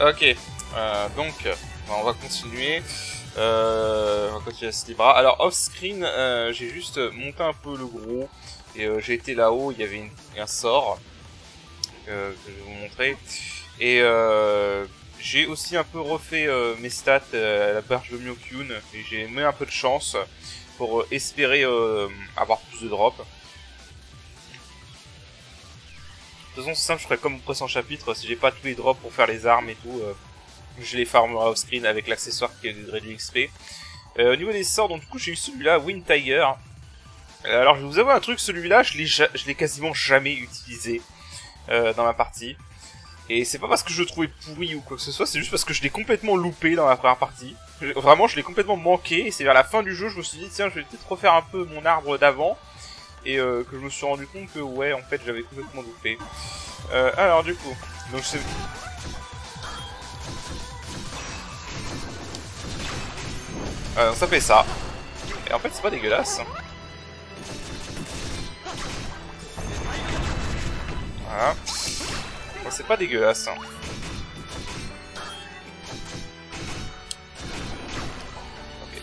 Ok, donc on va continuer. On va continuer à ce livre. Alors off-screen, j'ai juste monté un peu le gros et j'ai été là-haut. Il y avait un sort que je vais vous montrer et j'ai aussi un peu refait mes stats à la barge de Myokyun et j'ai mis un peu de chance pour espérer avoir plus de drops. De toute façon c'est simple, je ferai comme au précédent chapitre, si j'ai pas tous les drops pour faire les armes et tout, je les farmerai off screen avec l'accessoire qui est de réduit XP. Au niveau des sorts, donc du coup j'ai eu celui-là, Wind Tiger. Alors je vais vous avouer un truc, celui-là je l'ai quasiment jamais utilisé dans ma partie. Et c'est pas parce que je le trouvais pourri ou quoi que ce soit, c'est juste parce que je l'ai complètement loupé dans la première partie. Vraiment je l'ai complètement manqué, et c'est vers la fin du jeu je me suis dit tiens je vais peut-être refaire un peu mon arbre d'avant. Et que je me suis rendu compte que ouais en fait j'avais complètement loupé. Alors du coup, donc c'est... ça fait ça. Et en fait c'est pas dégueulasse. Voilà. C'est pas dégueulasse. Okay.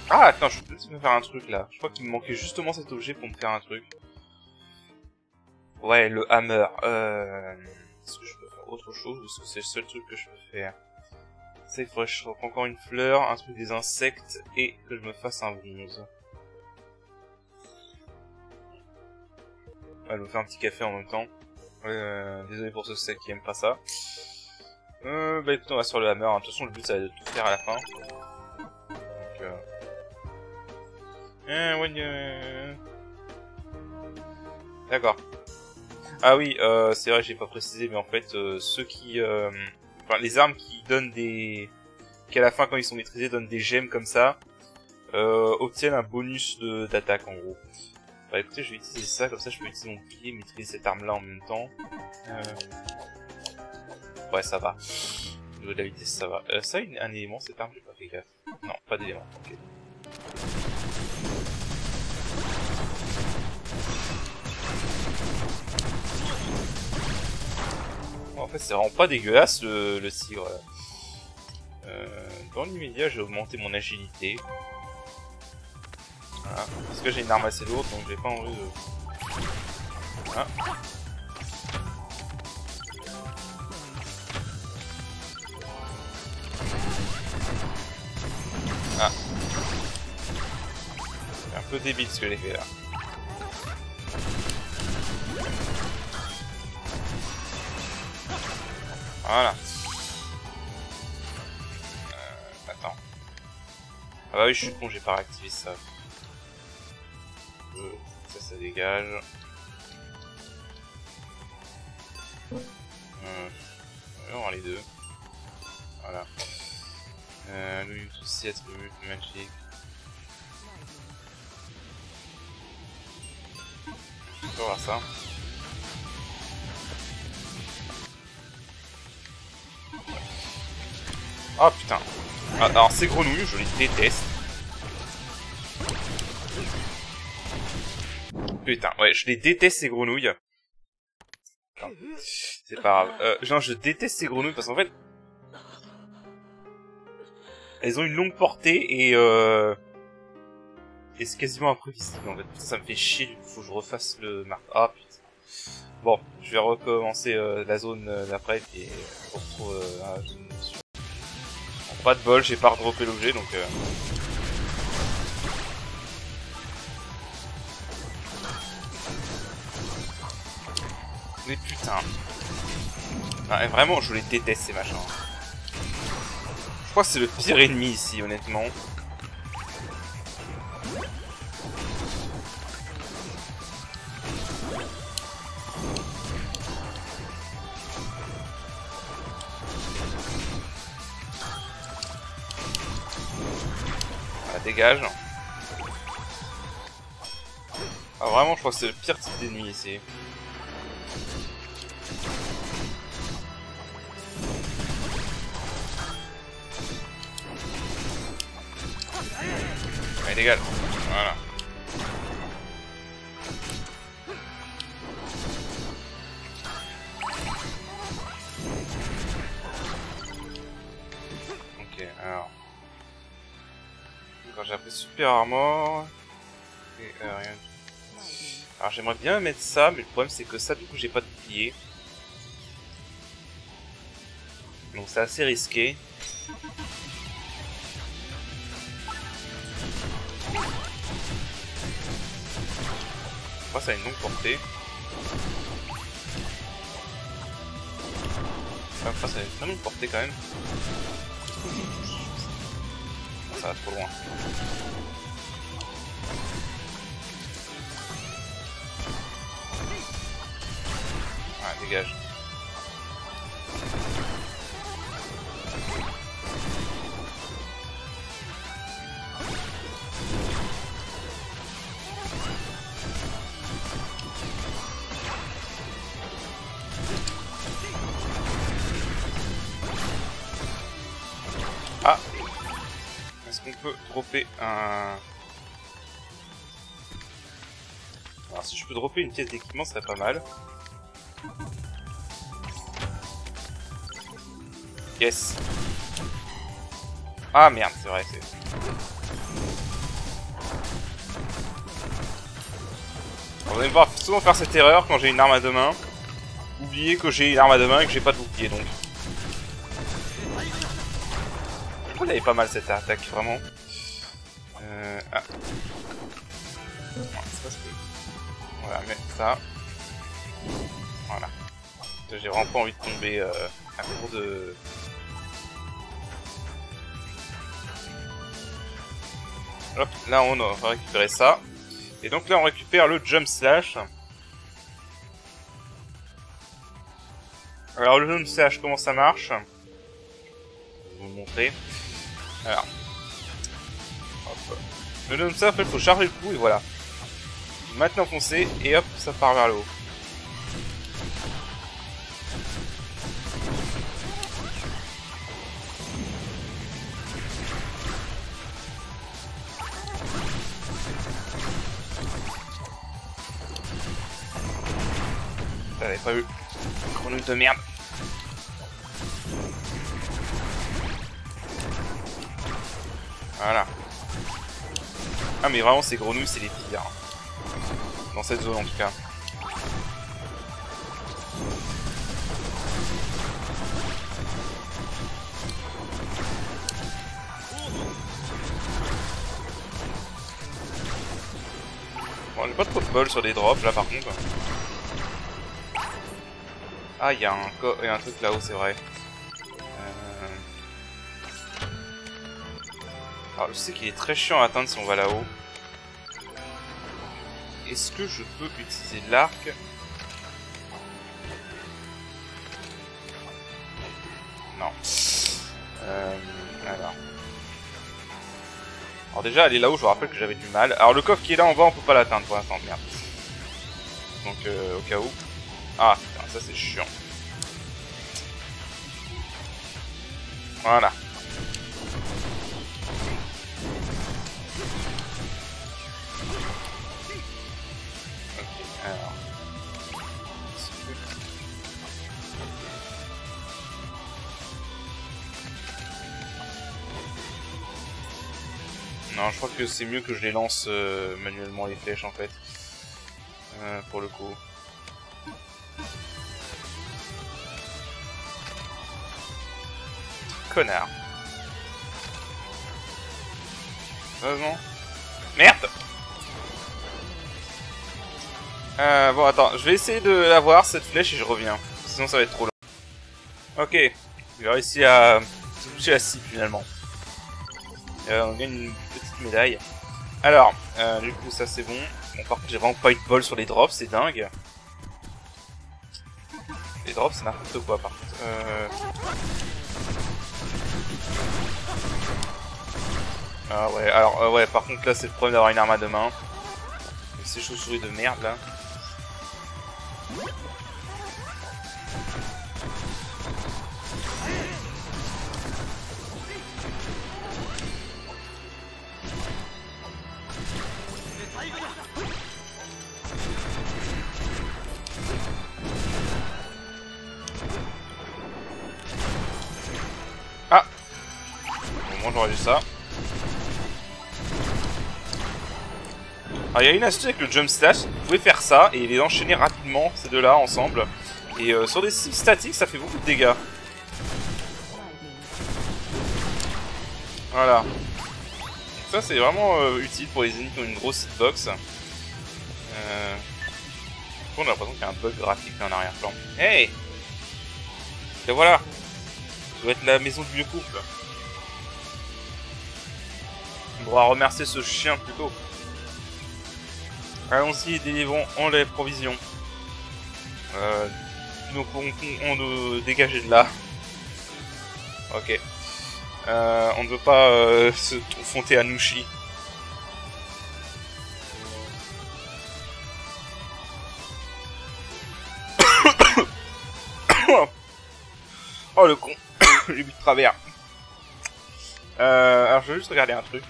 Ah attends, je peux peut-être me faire un truc là. Je crois qu'il me manquait justement cet objet pour me faire un truc. Ouais, le hammer. Est-ce que je peux faire autre chose ou est-ce que c'est le seul truc que je peux faire? Ça, il faudrait que je trouve encore une fleur, un truc des insectes et que je me fasse un bronze. Ouais, je vais faire un petit café en même temps. Désolé pour ceux qui aiment pas ça. Bah écoute, on va sur le hammer. De toute façon, le but, ça va être de tout faire à la fin. Donc, d'accord. Ah oui, c'est vrai, j'ai pas précisé, mais en fait, ceux qui... Enfin, les armes qui donnent des... qui à la fin, quand ils sont maîtrisés, donnent des gemmes comme ça, obtiennent un bonus d'attaque, en gros. Bah écoutez, je vais utiliser ça, comme ça je peux utiliser mon bouclier et maîtriser cette arme-là en même temps. Ouais, ça va. Au niveau de la vitesse, ça va. Ça, un élément, cette arme, j'ai pas fait gaffe. Non, pas d'élément, ok. En fait, c'est vraiment pas dégueulasse le tigre. Dans l'immédiat, j'ai augmenté mon agilité. Voilà. Parce que j'ai une arme assez lourde, donc j'ai pas envie de... Voilà. Ah. C'est un peu débile ce que j'ai fait là. Voilà. Attends. Ah bah oui, je suis con, j'ai pas réactivé ça. Ça dégage. On va voir les deux. Voilà. Lui aussi attribut magique. Je peux voir ça. Oh putain. Ah, alors ces grenouilles, je les déteste. Putain, ouais, je les déteste ces grenouilles. C'est pas grave. Genre, je déteste ces grenouilles parce qu'en fait... elles ont une longue portée et c'est quasiment imprévisible en fait. Putain, ça me fait chier, du coup, faut que je refasse le marque. Ah putain. Bon, je vais recommencer la zone d'après et on se retrouve à la zone dessus. Bon, pas de bol, j'ai pas redroppé l'objet donc... Mais putain. Ah, vraiment, je les déteste ces machins. Je crois que c'est le pire ennemi ici, honnêtement. Ah, dégage. Ah, vraiment, je crois que c'est le pire type d'ennemi ici. Allez, dégage. Voilà. Alors. Quand j'ai appris Super Armor. Et rien. Alors j'aimerais bien mettre ça, mais le problème c'est que ça, du coup, j'ai pas de bouclier. Donc c'est assez risqué. Moi, ça a une longue portée. Enfin, ça a une très longue portée quand même. Ça va trop loin. Ah, dégage. Ah! Est-ce qu'on peut dropper un... Alors si je peux dropper une pièce d'équipement, ce serait pas mal. Yes! Ah merde, c'est vrai, c'est... Vous allez me voir souvent faire cette erreur quand j'ai une arme à deux mains. Oubliez que j'ai une arme à deux mains et que j'ai pas de bouclier, donc... Elle est pas mal cette attaque, vraiment. Ah. Non, ça, on va mettre ça. Voilà. J'ai vraiment pas envie de tomber à court de... Hop, là on va récupérer ça. Et donc là on récupère le Jump Slash. Alors le Jump Slash, comment ça marche? Je vais vous le montrer. Alors, hop. Le Jump Slash, en fait, il faut charger le coup et voilà. Maintenant foncer et hop, ça part vers le haut. J'avais pas eu chrono de merde. Voilà. Ah mais vraiment ces grenouilles c'est les pires. Dans cette zone en tout cas. Bon, j'ai pas trop de bol sur des drops là par contre. Ah il y a un truc là-haut c'est vrai. Alors je sais qu'il est très chiant à atteindre si on va là-haut. Est-ce que je peux utiliser l'arc? Non. Alors déjà aller là-haut je vous rappelle que j'avais du mal. Alors le coffre qui est là en bas on peut pas l'atteindre pour l'instant, merde. Donc au cas où. Ah putain ça c'est chiant. Voilà. Alors. Non, je crois que c'est mieux que je les lance manuellement les flèches en fait. Pour le coup. Connard. Vraiment. Merde. Bon attends, je vais essayer de l'avoir cette flèche et je reviens. Sinon ça va être trop long. Ok, j'ai réussi à toucher la cible finalement. On gagne une petite médaille. Alors, du coup ça c'est bon. Bon par contre j'ai vraiment pas eu de bol sur les drops, c'est dingue. Les drops c'est n'importe quoi par contre. Ah ouais, alors ouais par contre là c'est le problème d'avoir une arme à deux mains. Avec ces chauves-souris de merde là. Moi j'aurais dit ça. Alors il y a une astuce avec le jump slash, vous pouvez faire ça et les enchaîner rapidement, ces deux-là, ensemble. Et sur des cibles statiques, ça fait beaucoup de dégâts. Voilà. Donc ça c'est vraiment utile pour les ennemis qui ont une grosse hitbox. J'ai l'impression qu'il y a un bug graphique en arrière-plan. Hey! Et voilà! Ça doit être la maison du vieux couple. On devra remercier ce chien plutôt. Allons-y, délivrons les provisions. Nous pourrons dégager de là. Ok. On ne veut pas se confronter à Nushi. Oh le con. J'ai bu de travers. Alors je vais juste regarder un truc.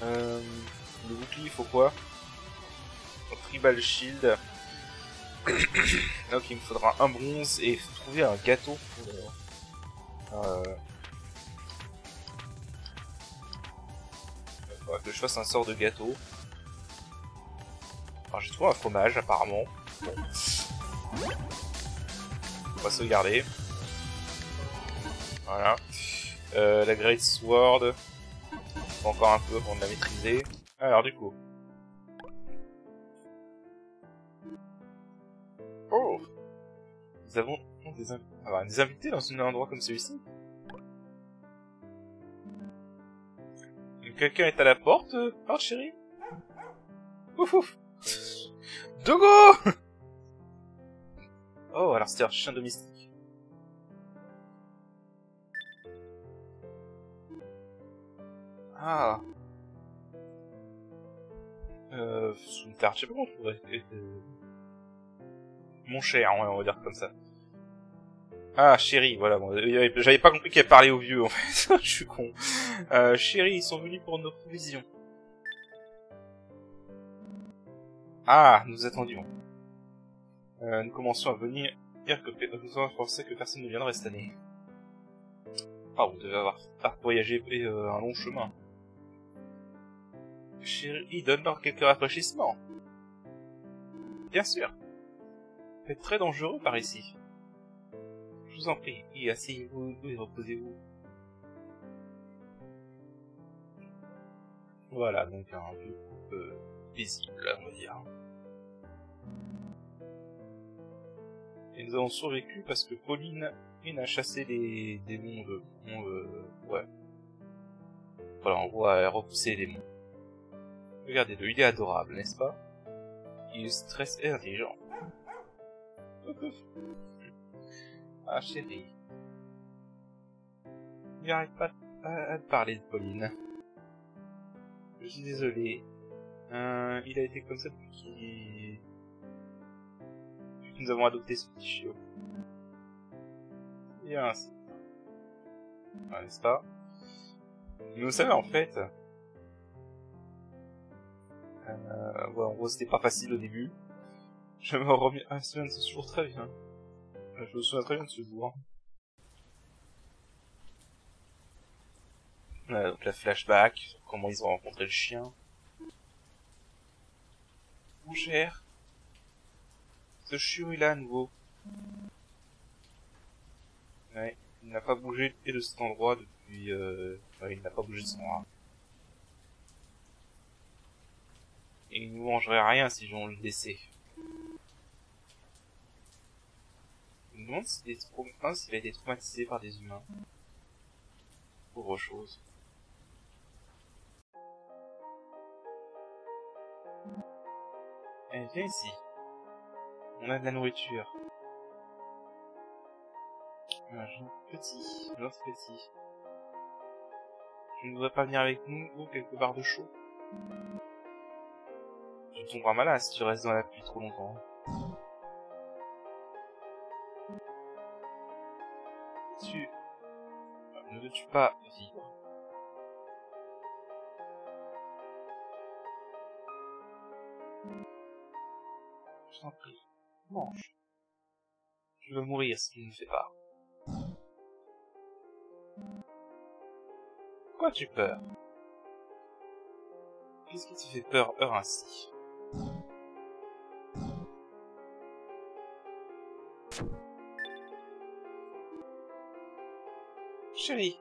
Le bouclier il faut quoi? Tribal Shield. Donc il me faudra un bronze et trouver un gâteau pour... faudra que je fasse un sort de gâteau. Alors j'ai trouvé un fromage apparemment. Bon. On va sauvegarder. Voilà. La Great Sword. Encore un peu avant de la maîtriser. Alors du coup. Oh! Nous avons des invités dans un endroit comme celui-ci. Quelqu'un est à la porte? Oh chérie? Ouf ouf! Dogo! Oh, alors c'était un chien domestique. Ah. Sweetheart, je sais pas comment on pourrait... Mon cher, on va dire comme ça. Ah, chérie, voilà. Bon, j'avais pas compris qu'elle parlait aux vieux, en fait. Je suis con. Chérie, ils sont venus pour nos provisions. Ah, nous attendions. Nous commençons à venir nous avons pensé que personne ne viendrait cette année. Ah, vous devez avoir voyagé un long chemin. Chérie, donne-leur quelques rafraîchissements. Bien sûr. C'est très dangereux par ici. Je vous en prie, asseyez-vous et reposez-vous. Voilà, donc un vieux couple paisible, on va dire. Et nous avons survécu parce que Pauline a chassé les démons ouais. Voilà, on voit repousser les démons. Regardez-le, il est adorable, n'est-ce pas? Il est stress et intelligent. Ah chérie. Il n'arrête pas à te parler de Pauline. Je suis désolé. Il a été comme ça depuis que nous avons adopté ce petit chiot. Bien, c'est... n'est-ce pas? Mais vous savez, en fait... ouais, en gros, c'était pas facile au début. Je me reviens... Ah, je me souviens de ce jour très bien. Je me souviens très bien de ce jour. Donc la flashback, sur comment ils ont rencontré le chien. Mon cher, ce chiot est là à nouveau. Ouais, il n'a pas bougé de cet endroit depuis... Ouais, il n'a pas bougé de son rat. Et il ne mangerait rien si on le laissait. Je me demande s'il a été traumatisé par des humains. Pauvre chose. Eh, viens ici. On a de la nourriture. Un gentil petit. Tu ne voudrais pas venir avec nous ou quelque part de chaud? Tu tomberas malade si tu restes dans la pluie trop longtemps. Ne veux-tu pas vivre? Je t'en prie, mange. Je veux mourir si tu ne le fais pas. Pourquoi tu peur? Qu'est-ce qui te fait peur ainsi? Chérie.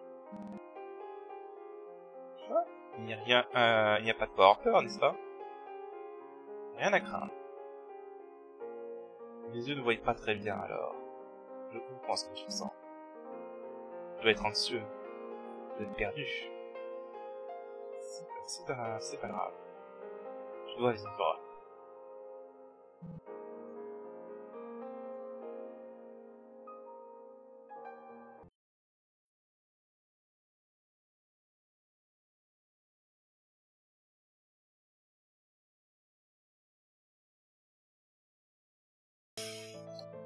Quoi? Il n'y a rien, il n'y a pas de peur, n'est-ce pas? Rien à craindre. Mes yeux ne voient pas très bien alors. Je comprends ce que tu sens. Tu dois être anxieux. Tu dois être perdu. C'est pas grave. Tu dois vivre.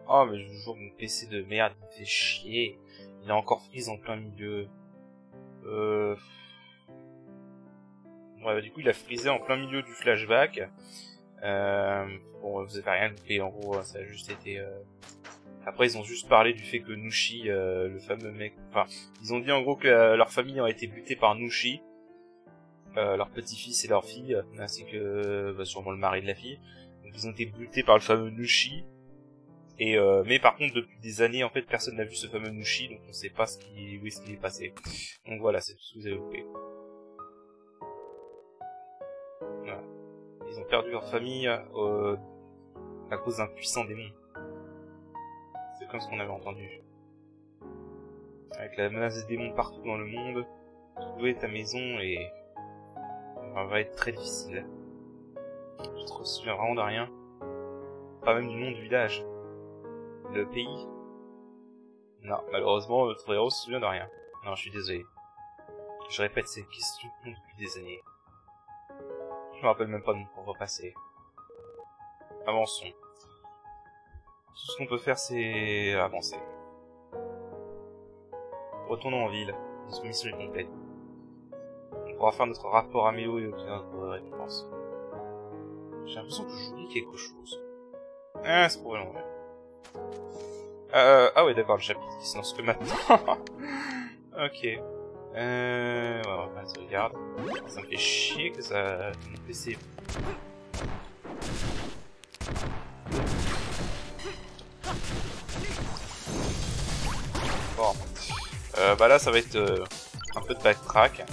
Oh mais je vous jure, mon PC de merde, il me fait chier. Il est encore freeze en plein milieu. Ouais, du coup il a freezé en plein milieu du flashback. Bon, vous avez rien loupé en gros, ça a juste été... Après ils ont juste parlé du fait que Nushi, le fameux mec... Enfin, ils ont dit en gros que leur famille a été butée par Nushi. Leur petit-fils et leur fille, ainsi que sûrement le mari de la fille. Donc ils ont été butés par le fameux Nushi. Et mais par contre depuis des années en fait personne n'a vu ce fameux Nushi, donc on sait pas où est-ce qu'il est passé. Donc voilà, c'est tout ce que vous avez loupé. Voilà. Ils ont perdu leur famille à cause d'un puissant démon. C'est comme ce qu'on avait entendu. Avec la menace des démons partout dans le monde, trouver ta maison et va être très difficile. Je te souviens vraiment de rien. Pas même du nom du village. Le pays? Non, malheureusement, notre héros se souvient de rien. Non, je suis désolé. Je répète ces questions depuis des années. Je me rappelle même pas de mon propre passé. Avançons. Tout ce qu'on peut faire, c'est avancer. Retournons en ville. Notre mission est complète. On pourra faire notre rapport à Méo et obtenir notre récompense. J'ai l'impression que j'oublie quelque chose. Ah, c'est probablement vrai. Ah ouais, d'accord, le chapitre qui se lance que maintenant. Ok. Ouais, on va faire une sauvegarde. Ça me fait chier que ça... Mon PC... Bon. Bah là, ça va être un peu de backtrack.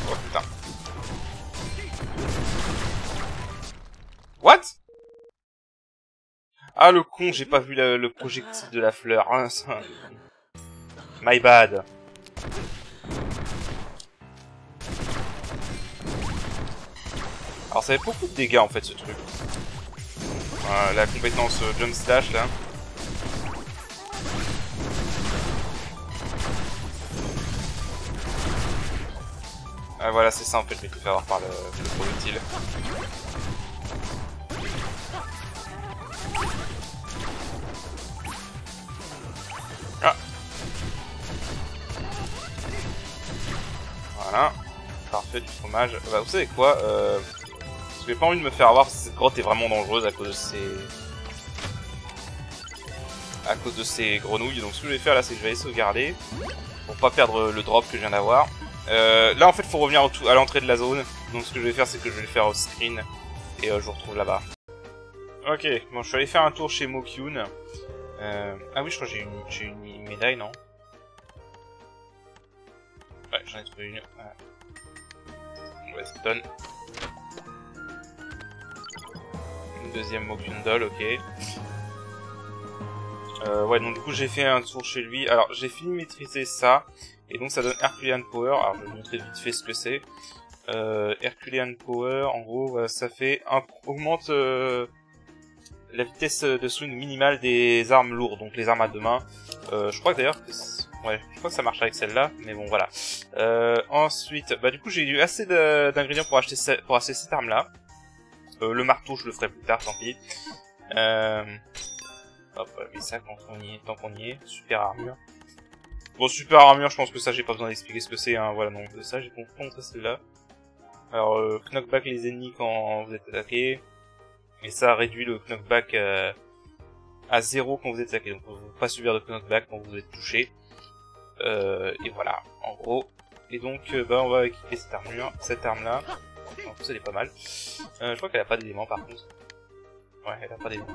Oh putain. What? Ah le con, j'ai pas vu le projectile de la fleur. Hein, ça... My bad. Alors ça fait beaucoup de dégâts en fait ce truc. La compétence Jump Slash là. Voilà, c'est ça en fait, je m'ai fait avoir par le projectile. Ah. Voilà. Parfait, du fromage. Bah vous savez quoi, j'ai pas envie de me faire avoir, cette grotte est vraiment dangereuse à cause de ces grenouilles. Donc ce que je vais faire là, c'est que je vais aller sauvegarder pour pas perdre le drop que je viens d'avoir. Là en fait faut revenir à l'entrée de la zone. Donc ce que je vais faire, c'est que je vais le faire off screen et je vous retrouve là-bas. Ok, bon je suis allé faire un tour chez Mokyun. Ah oui, je crois que j'ai une médaille, non? Ouais, j'en ai trouvé une. Ouais, ça donne. Une deuxième Mokyun doll, ok. Ouais, donc du coup j'ai fait un tour chez lui. Alors j'ai fini de maîtriser ça. Et donc ça donne Herculean Power. Alors je vais vous montrer vite fait ce que c'est. Herculean Power, en gros, ça fait augmente la vitesse de swing minimale des armes lourdes, donc les armes à deux mains. Je crois que d'ailleurs que ouais, je crois que ça marche avec celle-là, mais bon voilà. Ensuite, bah du coup j'ai eu assez d'ingrédients pour acheter cette arme-là. Le marteau je le ferai plus tard, tant pis. Hop, mais ça quand tant qu'on y est, super armure. Bon, super armure, je pense que ça j'ai pas besoin d'expliquer ce que c'est, hein, voilà, donc ça j'ai compris celle-là. Alors, knockback les ennemis quand vous êtes attaqué. Et ça réduit le knockback à 0 quand vous êtes attaqué. Donc vous ne pouvez pas subir de knockback quand vous êtes touché. Et voilà, en gros. Et donc on va équiper cette arme là. En plus elle est pas mal. Je crois qu'elle a pas d'éléments par contre. Ouais, elle a pas d'éléments.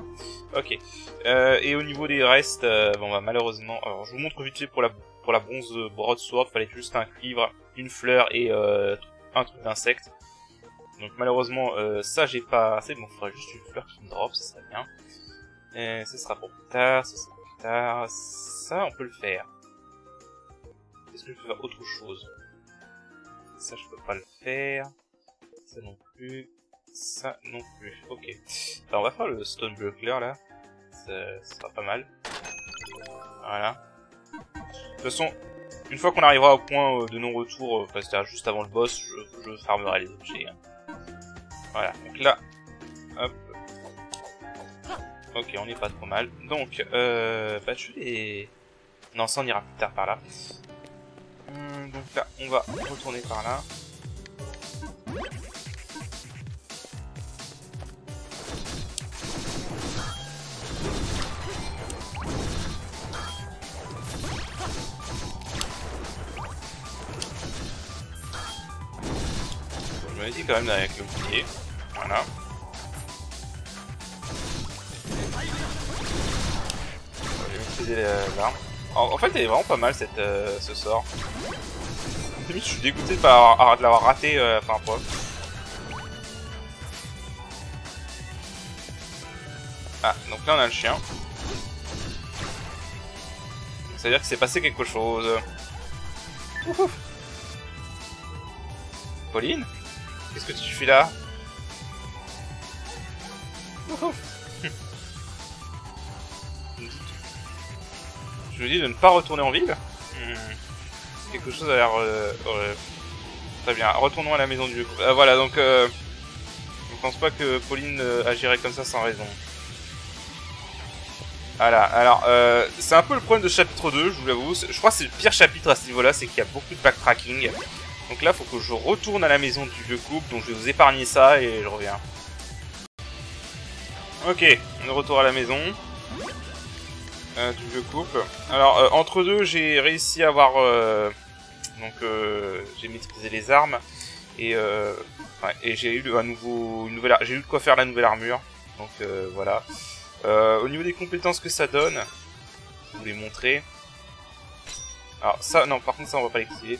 Ok. Et au niveau des restes, malheureusement... Alors je vous montre vite fait pour la bronze broadsword, fallait juste un cuivre, une fleur et un truc d'insecte. Donc malheureusement ça j'ai pas assez, bon il faudrait juste une fleur qui me drop, ça serait bien. Et ce sera pour plus tard, ça sera pour plus tard, ça on peut le faire. Est-ce que je peux faire autre chose? Ça je peux pas le faire, ça non plus, ça non plus, ok. Alors on va faire le stone buckler là, ça sera pas mal. Voilà. De toute façon, une fois qu'on arrivera au point de non-retour, c'est-à-dire juste avant le boss, je farmerai les objets. Hein. Voilà, donc là, hop. Ok, on n'est pas trop mal. Donc, je vais... Non, ça on ira plus tard par là. Donc là, on va retourner par là. Je me dis quand même avec le bouclier. Voilà. Je vais maîtriser l'arme. En fait, elle est vraiment pas mal ce sort. Limite, je suis dégoûté de l'avoir raté la fin fois. Ah, donc là on a le chien. Ça veut dire qu'il s'est passé quelque chose. Ouf. Pauline, qu'est-ce que tu fais là? Je me dis de ne pas retourner en ville. Quelque chose a l'air... Très bien, retournons à la maison du vieux couple. Voilà, donc... je pense pas que Pauline agirait comme ça sans raison. Voilà, alors... c'est un peu le problème de chapitre 2, je vous l'avoue. Je crois que c'est le pire chapitre à ce niveau-là, c'est qu'il y a beaucoup de backtracking. Donc là, il faut que je retourne à la maison du vieux couple, donc je vais vous épargner ça et je reviens. Ok, on est retour à la maison du vieux couple. Alors, entre deux, j'ai réussi à avoir... j'ai maîtrisé les armes et j'ai eu j'ai eu de quoi faire la nouvelle armure. Donc voilà. Au niveau des compétences que ça donne, je vais vous les montrer. Alors ça, non, par contre ça on va pas l'activer.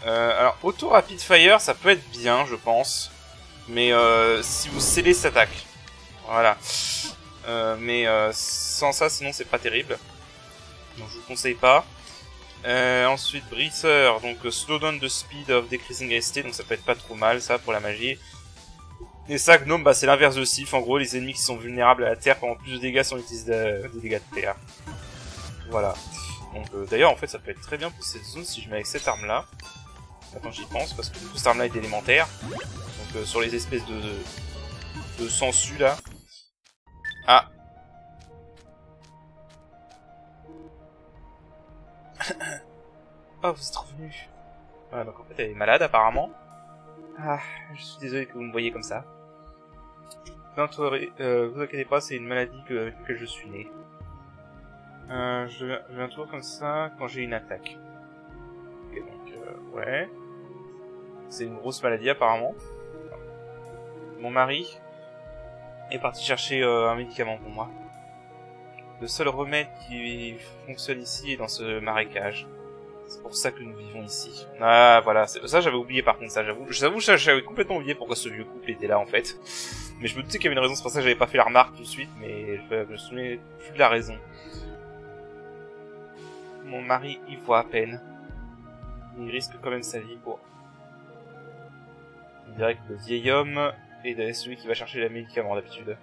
Alors auto rapid fire, ça peut être bien, je pense, mais si vous scellez cette attaque, voilà. Mais sans ça, sinon c'est pas terrible. Donc je vous conseille pas. Ensuite, Breather, donc slow down the speed of decreasing ST, donc ça peut être pas trop mal ça pour la magie. Et ça, Gnome, c'est l'inverse de Sif, en gros, les ennemis qui sont vulnérables à la terre pendant plus de dégâts sont utilisés des dégâts de terre. Voilà. Donc d'ailleurs, en fait, ça peut être très bien pour cette zone si je mets avec cette arme là. Attends, j'y pense, parce que du coup, cette arme là est élémentaire. Donc sur les espèces de sangsues là. Ah. Oh, vous êtes revenu. Voilà, donc en fait elle est malade apparemment. Ah, je suis désolé que vous me voyez comme ça. Vous inquiétez pas, c'est une maladie avec laquelle je suis né. Je viens toujours comme ça quand j'ai une attaque. Ok, donc ouais. C'est une grosse maladie apparemment. Mon mari est parti chercher un médicament pour moi. Le seul remède qui fonctionne ici est dans ce marécage. C'est pour ça que nous vivons ici. Ah voilà, ça j'avais oublié par contre, ça j'avoue. J'avais complètement oublié pourquoi ce vieux couple était là en fait. Mais je me doutais qu'il y avait une raison, c'est pour ça que j'avais pas fait la remarque tout de suite, mais je me souvenais plus de la raison. Mon mari y voit à peine. Il risque quand même sa vie pour... On dirait que le vieil homme est celui qui va chercher les médicaments d'habitude.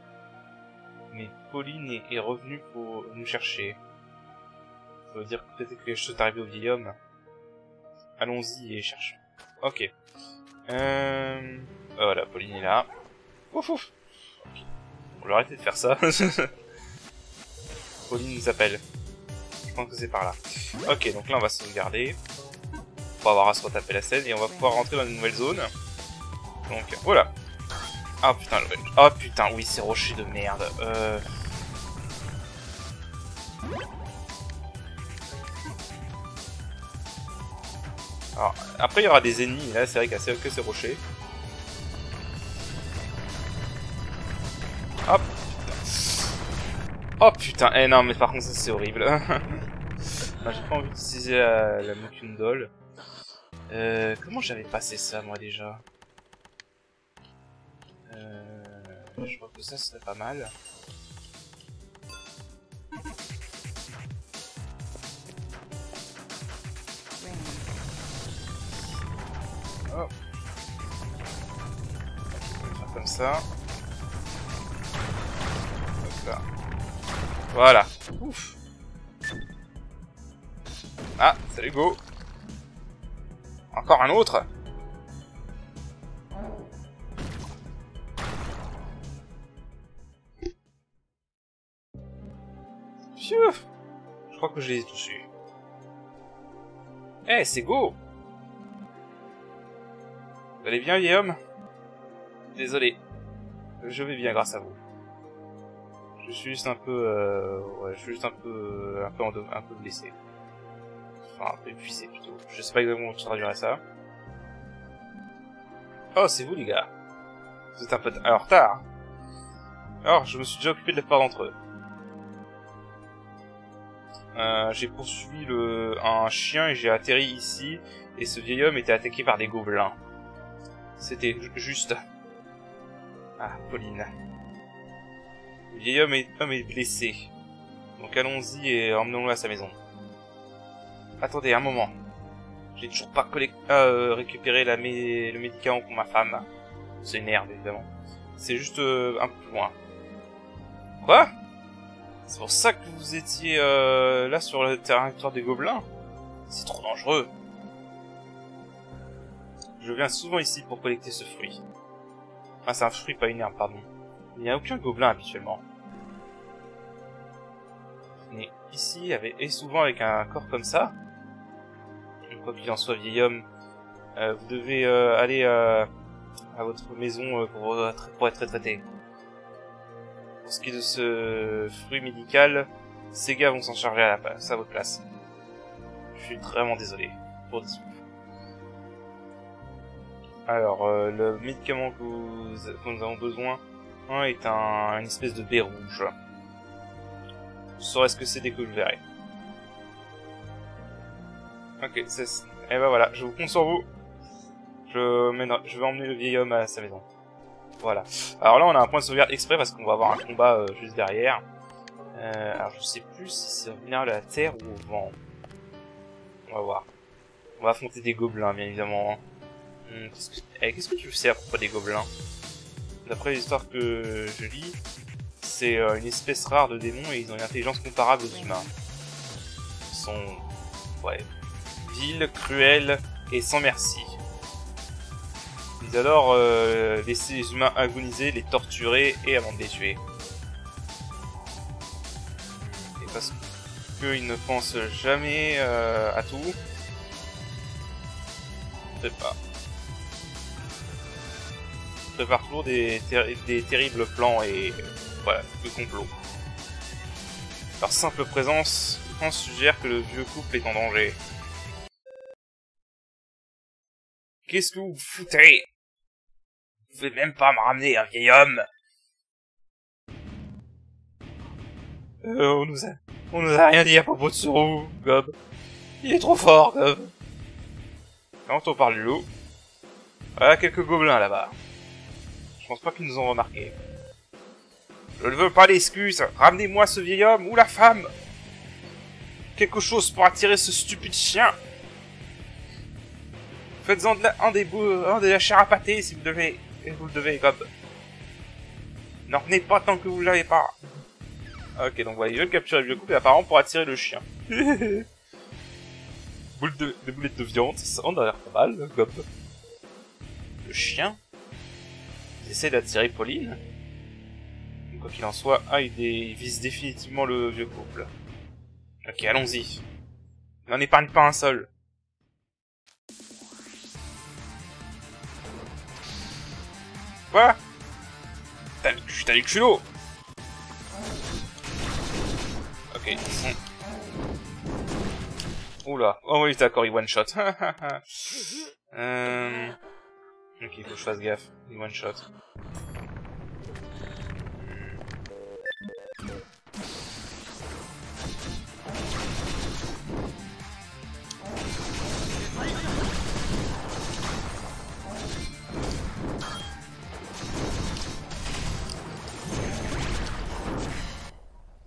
Mais Pauline est revenue pour nous chercher. Ça veut dire que peut-être que quelque chose est arrivé au vieil homme. Allons-y et cherchons. Ok. Voilà, Pauline est là. Ouf ouf. Okay. On va arrêter de faire ça. Pauline nous appelle. Je pense que c'est par là. Ok, donc là on va sauvegarder. Pour avoir à se retaper la scène et on va pouvoir rentrer dans une nouvelle zone. Donc voilà. Ah putain, oh putain, oui, ces rochers de merde. Alors, après il y aura des ennemis, là c'est vrai qu'il y a que ces rochers. Hop, putain. Oh putain, eh non mais par contre ça c'est horrible. J'ai pas envie d'utiliser la Mukundol. Comment j'avais passé ça moi déjà? Je crois que ça serait pas mal. Oh. On va faire comme ça. Hop là. Voilà. Ouf. Ah, salut Go. Encore un autre. Pfiou. Je crois que je les ai tous eus. Eh, c'est Go. Vous allez bien, Guillaume? Désolé. Je vais bien grâce à vous. Je suis juste un peu... ouais, je suis juste un peu blessé. Enfin, un peu épuisé plutôt. Je sais pas exactement comment je traduirais ça. Oh, c'est vous les gars. Vous êtes un peu en retard. Alors, je me suis déjà occupé de la plupart d'entre eux. J'ai poursuivi un chien et j'ai atterri ici. Et ce vieil homme était attaqué par des gobelins. C'était juste... Ah, Pauline. Le vieil homme est blessé. Donc allons-y et emmenons-le à sa maison. Attendez un moment. J'ai toujours pas récupéré le médicament pour ma femme. C'est une herbe, évidemment. C'est juste un peu plus loin. Quoi? C'est pour ça que vous étiez là sur le territoire des gobelins? C'est trop dangereux. Je viens souvent ici pour collecter ce fruit. Ah, c'est un fruit, pas une herbe, pardon. Il n'y a aucun gobelin habituellement. Mais ici, et souvent avec un corps comme ça, quoi qu'il en soit, vieil homme, vous devez aller à votre maison pour être traité. Pour ce qui est de ce fruit médical, ces gars vont s'en charger à votre place. Je suis vraiment désolé pour dire. Alors, le médicament que nous avons besoin est une espèce de baie rouge. Je saurai ce que c'est dès que je le verrai. Ok, et ben voilà, je vous compte sur vous. Je vais emmener le vieil homme à sa maison. Voilà. Alors là, on a un point de sauvegarde exprès parce qu'on va avoir un combat juste derrière. Alors, je sais plus si c'est venir à la terre ou au vent. On va voir. On va affronter des gobelins, bien évidemment. Qu'est-ce que tu sais à propos des gobelins? D'après l'histoire que je lis, c'est une espèce rare de démons et ils ont une intelligence comparable aux humains. Ils sont... ouais... vils, cruels et sans merci. Ils adorent laisser les humains agoniser, les torturer et avant de les tuer. Et parce qu'ils ne pensent jamais à tout, je sais pas. Ils préparent toujours des terribles plans et voilà, de complot. Leur simple présence suggère que le vieux couple est en danger. Qu'est-ce que vous foutez? Vous pouvez même pas me ramener un vieil homme. On nous a rien dit à propos de ce roux, Gob. Il est trop fort, Gob. Quand on parle du loup, voilà quelques gobelins là-bas. Je pense pas qu'ils nous ont remarqué. Je ne veux pas d'excuses. Ramenez-moi ce vieil homme ou la femme. Quelque chose pour attirer ce stupide chien. Faites-en de la chair à pâté si vous devez. Et vous le devez, Gob. N'en revenez pas tant que vous ne l'avez pas. Ok, donc voilà, ils veulent capturer le vieux couple et apparemment pour attirer le chien. Des boulettes de viande, ça en a l'air pas mal, Gob. Le chien? Ils essaient d'attirer Pauline? Quoi qu'il en soit, il vise définitivement le vieux couple. Ok, allons-y. N'en épargne pas un seul. Quoi? T'as du culot. Ok, ils sont... Oula, oh oui d'accord, il one shot. Ok, faut que je fasse gaffe, il one shot.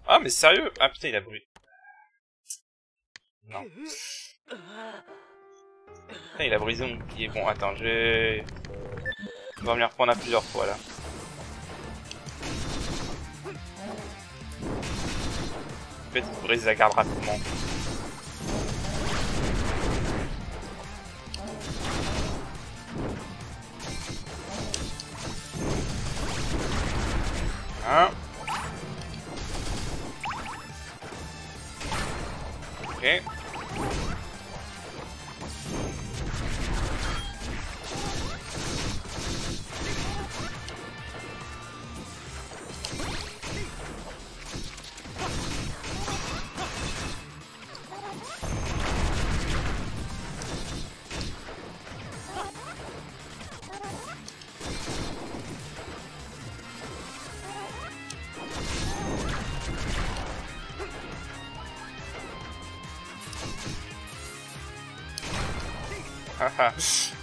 Ah mais sérieux? Ah putain il a brûlé. Non. Putain, il a brisé mon bouclier. Bon, attends, je vais... On va me les reprendre à plusieurs fois, là. En fait, il brise la garde rapidement. Hein? Ok.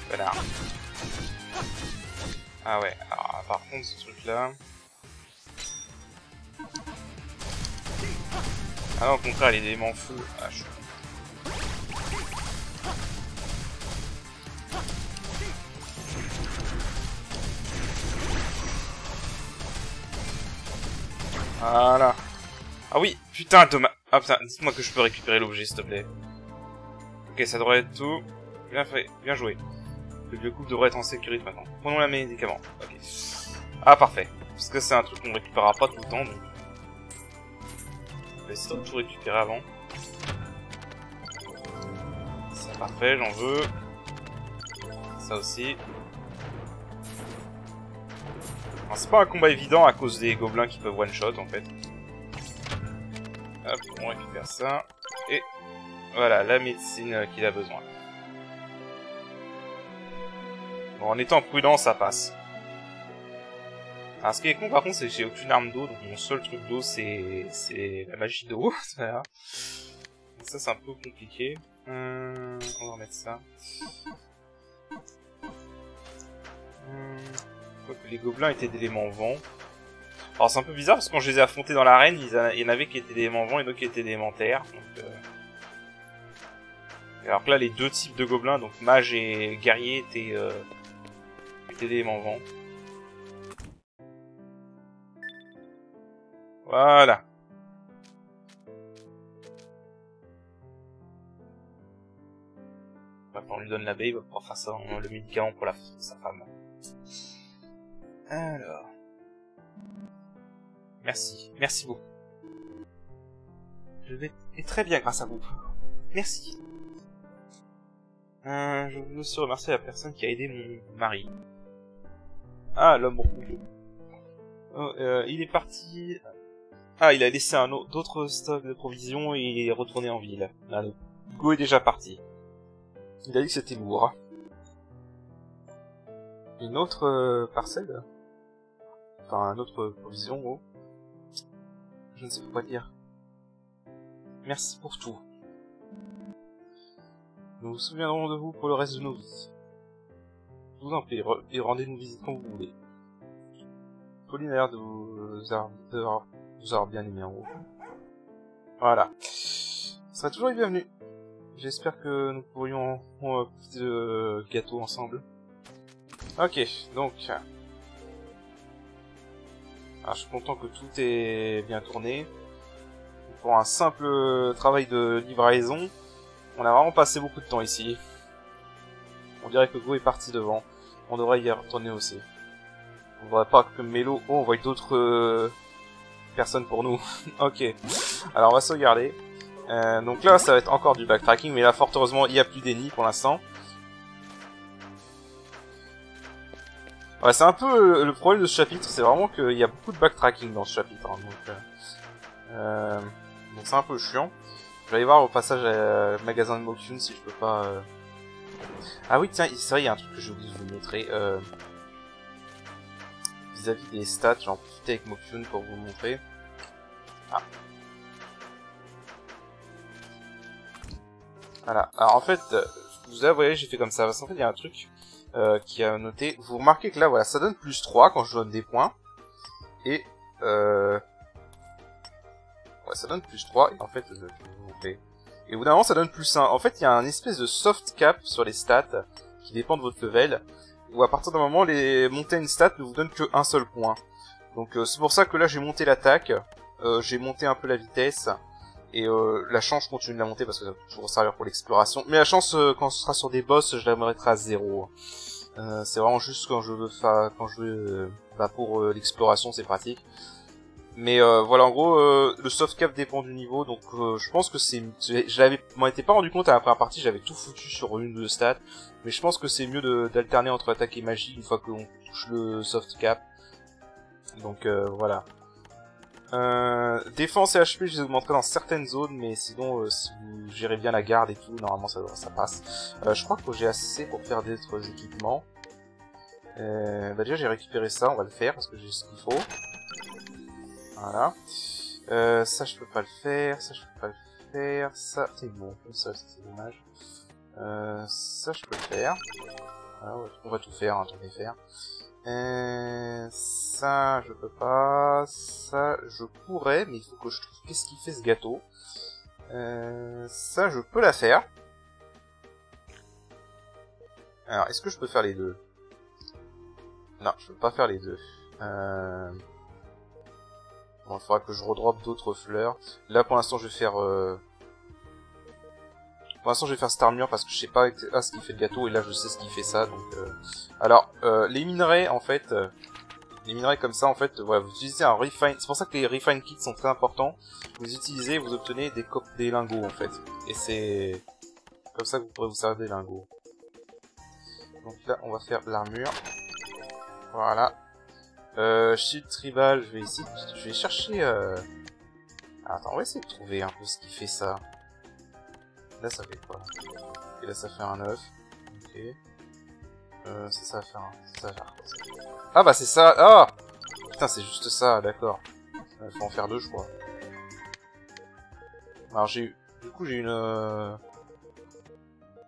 Connard. Ah ouais, alors, par contre ce truc là... Ah non, au contraire, les éléments feu. Ah, je... Voilà. Ah oui, putain, dommage. Ah putain, dites-moi que je peux récupérer l'objet, s'il te plaît. Ok, ça devrait être tout. Bien fait, bien joué. Le vieux couple devrait être en sécurité maintenant. Prenons la médicament. Ok. Ah, parfait. Parce que c'est un truc qu'on récupérera pas tout le temps, donc... Je vais essayer de tout récupérer avant. C'est parfait, j'en veux. Ça aussi. C'est pas un combat évident à cause des gobelins qui peuvent one-shot, en fait. Hop, on récupère ça. Et voilà, la médecine qu'il a besoin. Bon, en étant prudent, ça passe. Alors, ce qui est con, par contre, c'est que j'ai aucune arme d'eau, donc mon seul truc d'eau, c'est la magie d'eau. Voilà. Donc ça, c'est un peu compliqué. On va remettre ça. Je crois que les gobelins étaient d'éléments vent. Alors, c'est un peu bizarre, parce que quand je les ai affrontés dans l'arène, il y en avait qui étaient d'éléments vent et d'autres qui étaient d'éléments terre. Donc, alors que là, les deux types de gobelins, donc mage et guerrier, étaient d'éléments vent. Voilà. Maintenant, on lui donne la baie, il va pouvoir faire ça, le médicament pour sa femme. Alors. Merci. Merci beaucoup. Je vais très bien grâce à vous. Merci. Je veux aussi remercier la personne qui a aidé mon mari. Ah, l'homme rouge. Oh, il est parti... Ah, il a laissé d'autres stocks de provisions et il est retourné en ville. Ah, le Go est déjà parti. Il a dit que c'était lourd. Une autre parcelle? Enfin, une autre provision, gros. Je ne sais pas quoi dire. Merci pour tout. Nous nous souviendrons de vous pour le reste de nos vies. Je vous en prie, et rendez-nous visite quand vous voulez. Pauline a l'air de vous avoir bien aimé en haut. Voilà. Vous serez toujours les bienvenus. J'espère que nous pourrions profiter de gâteau ensemble. Ok, donc... Alors, je suis content que tout est bien tourné. Pour un simple travail de livraison, on a vraiment passé beaucoup de temps ici. On dirait que Go est parti devant. On devrait y retourner aussi. On ne voudrait pas que Mélo... Oh, on voit d'autres personnes pour nous. Ok. Alors, on va sauvegarder. Donc là, ça va être encore du backtracking, mais là, fort heureusement, il n'y a plus d'ennemis pour l'instant. Ouais, c'est un peu le problème de ce chapitre, c'est vraiment qu'il y a beaucoup de backtracking dans ce chapitre, hein, donc c'est un peu chiant. Je vais aller voir au passage à magasin de Mokyun si je peux pas... Ah oui, tiens, c'est vrai, il y a un truc que j'ai oublié de vous montrer. Vis-à-vis des stats, j'en profite avec Mokyun pour vous montrer. Ah. Voilà. Alors en fait, vous voyez, j'ai fait comme ça. Parce qu'en fait, il y a un truc qui a noté. Vous remarquez que là, voilà, ça donne plus 3 quand je donne des points. Et ouais, ça donne plus 3. Et en fait, je vais vous montrer. Et au bout d'un moment, ça donne plus 1. En fait, il y a un espèce de soft cap sur les stats qui dépend de votre level. Où à partir d'un moment, monter une stat ne vous donne que un seul point. Donc c'est pour ça que là, j'ai monté l'attaque. J'ai monté un peu la vitesse. Et la chance, je continue de la monter parce que ça va toujours servir pour l'exploration. Mais la chance, quand ce sera sur des boss, je la mettrai à 0. C'est vraiment juste quand je veux faire, pour l'exploration, c'est pratique. Mais voilà, en gros, le soft cap dépend du niveau, donc je pense que m'en étais pas rendu compte à la première partie, j'avais tout foutu sur une de stats. Mais je pense que c'est mieux d'alterner entre attaque et magie une fois qu'on touche le soft cap. Donc voilà. Défense et HP, je les augmenterai dans certaines zones, mais sinon, si vous gérez bien la garde et tout, normalement ça passe. Je crois que j'ai assez pour faire d'autres équipements. Bah déjà j'ai récupéré ça, on va le faire parce que j'ai ce qu'il faut. Voilà. Ça je peux pas le faire, ça je peux pas le faire, ça c'est bon, ça c'est dommage. Ça je peux le faire. Voilà, on va tout faire, hein, tant qu'à faire. Ça je peux pas, ça je pourrais, mais il faut que je trouve qu'est-ce qui fait ce gâteau. Ça je peux la faire. Alors est-ce que je peux faire les deux? Non, je peux pas faire les deux. Bon, il faudra que je redroppe d'autres fleurs. Là pour l'instant je vais faire cette armure parce que je sais pas ce qui fait le gâteau et là je sais ce qui fait ça. Donc alors les minerais en fait les minerais comme ça en fait voilà, vous utilisez un refine, c'est pour ça que les refine kits sont très importants. Vous utilisez, vous obtenez des lingots en fait. Et c'est comme ça que vous pourrez vous servir des lingots. Donc là on va faire l'armure. Voilà. Shield tribal, je vais chercher attends, on va essayer de trouver un peu ce qui fait ça. Là ça fait quoi? Et là ça fait un œuf. Ok. Ça va faire ça va faire quoi? Ah bah c'est ça. Ah putain, c'est juste ça, d'accord. Faut en faire deux je crois. Alors du coup j'ai une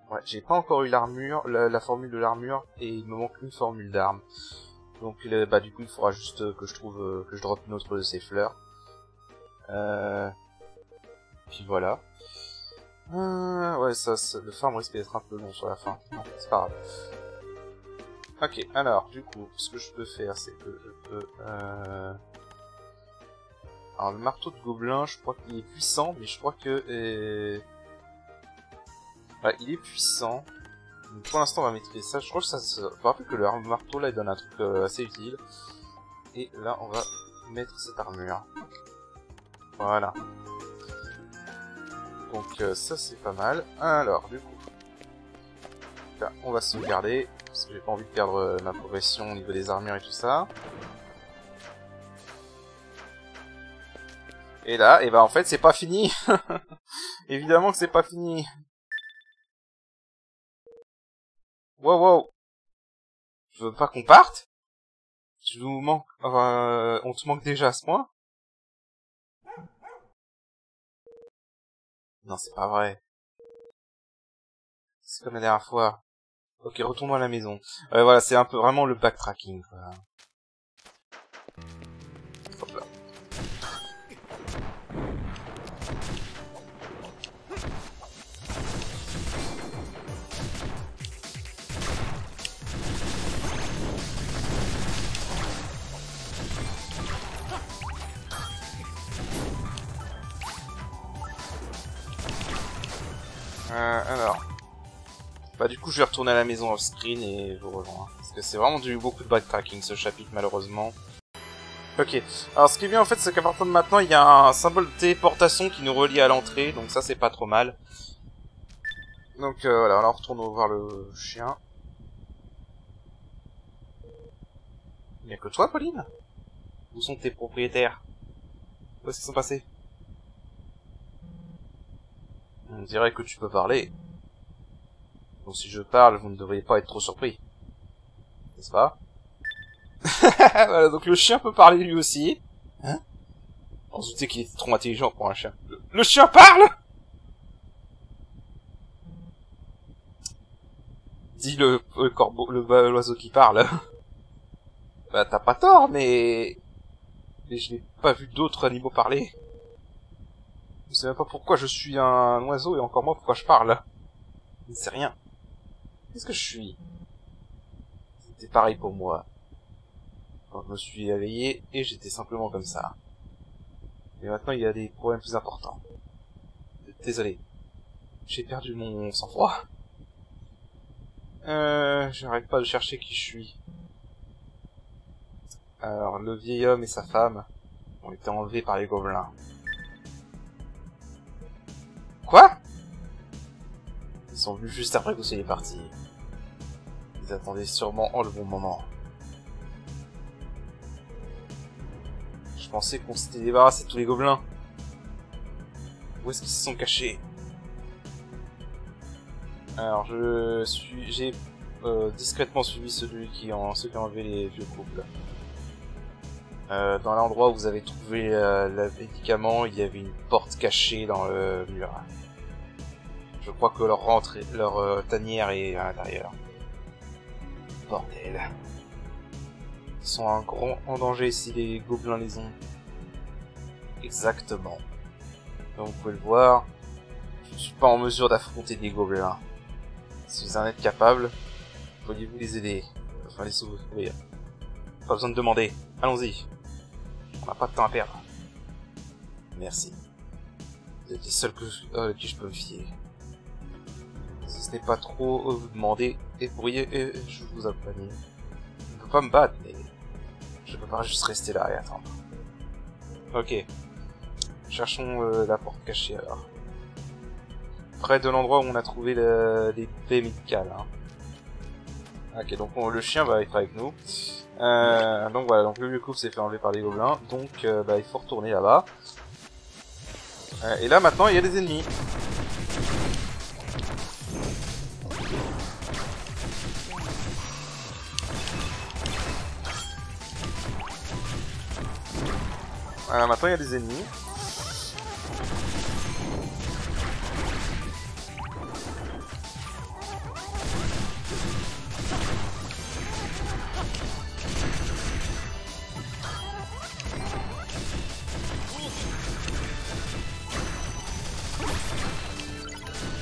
ouais, j'ai pas encore eu l'armure, la formule de l'armure, et il me manque une formule d'arme. Donc bah du coup il faudra juste que je trouve que je drop une autre de ces fleurs. Puis voilà. Ouais, le farm risque d'être un peu long sur la fin. Non, c'est pas grave. Ok, alors, du coup, ce que je peux faire, c'est que je peux... Alors, le marteau de gobelin, je crois qu'il est puissant, mais je crois que... Ouais, il est puissant. Donc, pour l'instant, on va maîtriser ça. Je crois que ça... Faut rappeler que le marteau, là, il donne un truc assez utile. Et là, on va mettre cette armure. Voilà. Donc ça c'est pas mal. Alors du coup, là, on va sauvegarder parce que j'ai pas envie de perdre ma progression au niveau des armures et tout ça. Et là, et bah en fait c'est pas fini. Évidemment que c'est pas fini. Wow wow. Tu veux pas qu'on parte? Tu nous manques, on te manque déjà à ce point? Non, c'est pas vrai. C'est comme la dernière fois. Ok, retournons à la maison. Voilà, c'est un peu vraiment le backtracking, quoi. Hop là. Alors... Bah du coup je vais retourner à la maison off-screen et je vous rejoins. Parce que c'est vraiment beaucoup de backtracking ce chapitre malheureusement. Ok, alors ce qui est bien en fait c'est qu'à partir de maintenant il y a un symbole de téléportation qui nous relie à l'entrée, donc ça c'est pas trop mal. Donc voilà, alors on retourne voir le chien. Il n'y a que toi, Pauline? Où sont tes propriétaires? Où est-ce qu'ils sont passés? On dirait que tu peux parler. Donc si je parle, vous ne devriez pas être trop surpris. N'est-ce pas? Voilà, donc le chien peut parler lui aussi. Hein? On se doutait qu'il était trop intelligent pour un chien. Le chien parle! Dit le corbeau, l'oiseau qui parle. Bah t'as pas tort, mais je n'ai pas vu d'autres animaux parler. Je sais même pas pourquoi je suis un oiseau et encore moins pourquoi je parle. Je ne sais rien. Qu'est-ce que je suis? C'était pareil pour moi. Quand je me suis éveillé et j'étais simplement comme ça. Et maintenant il y a des problèmes plus importants. Désolé. J'ai perdu mon sang-froid. J'arrête pas de chercher qui je suis. Alors, le vieil homme et sa femme ont été enlevés par les gobelins. Quoi? Ils sont venus juste après que vous soyez partis. Ils attendaient sûrement le bon moment. Je pensais qu'on s'était débarrassé de tous les gobelins. Où est-ce qu'ils se sont cachés? Alors, j'ai discrètement suivi ceux qui ont enlevé les vieux couples. Dans l'endroit où vous avez trouvé le médicament, il y avait une porte cachée dans le mur. Je crois que leur tanière est à l'intérieur. Bordel. Ils sont en danger si les gobelins les ont. Exactement. Comme vous pouvez le voir, je ne suis pas en mesure d'affronter des gobelins. Si vous en êtes capable, pourriez-vous les aider? Enfin, les sauver. Pas besoin de demander. Allons-y. On n'a pas de temps à perdre. Merci. Vous êtes les seuls à qui je peux me fier. Si ce n'est pas trop vous demander, et je vous accompagne. Je ne peux pas me battre, mais je peux pas juste rester là et attendre. Ok. Cherchons la porte cachée alors. Près de l'endroit où on a trouvé l'épée médicale. Hein. Ok, donc le chien va être avec nous. Donc voilà, donc le vieux couple s'est fait enlever par les gobelins, donc il faut retourner là-bas. Et là maintenant il y a des ennemis. Voilà, maintenant il y a des ennemis.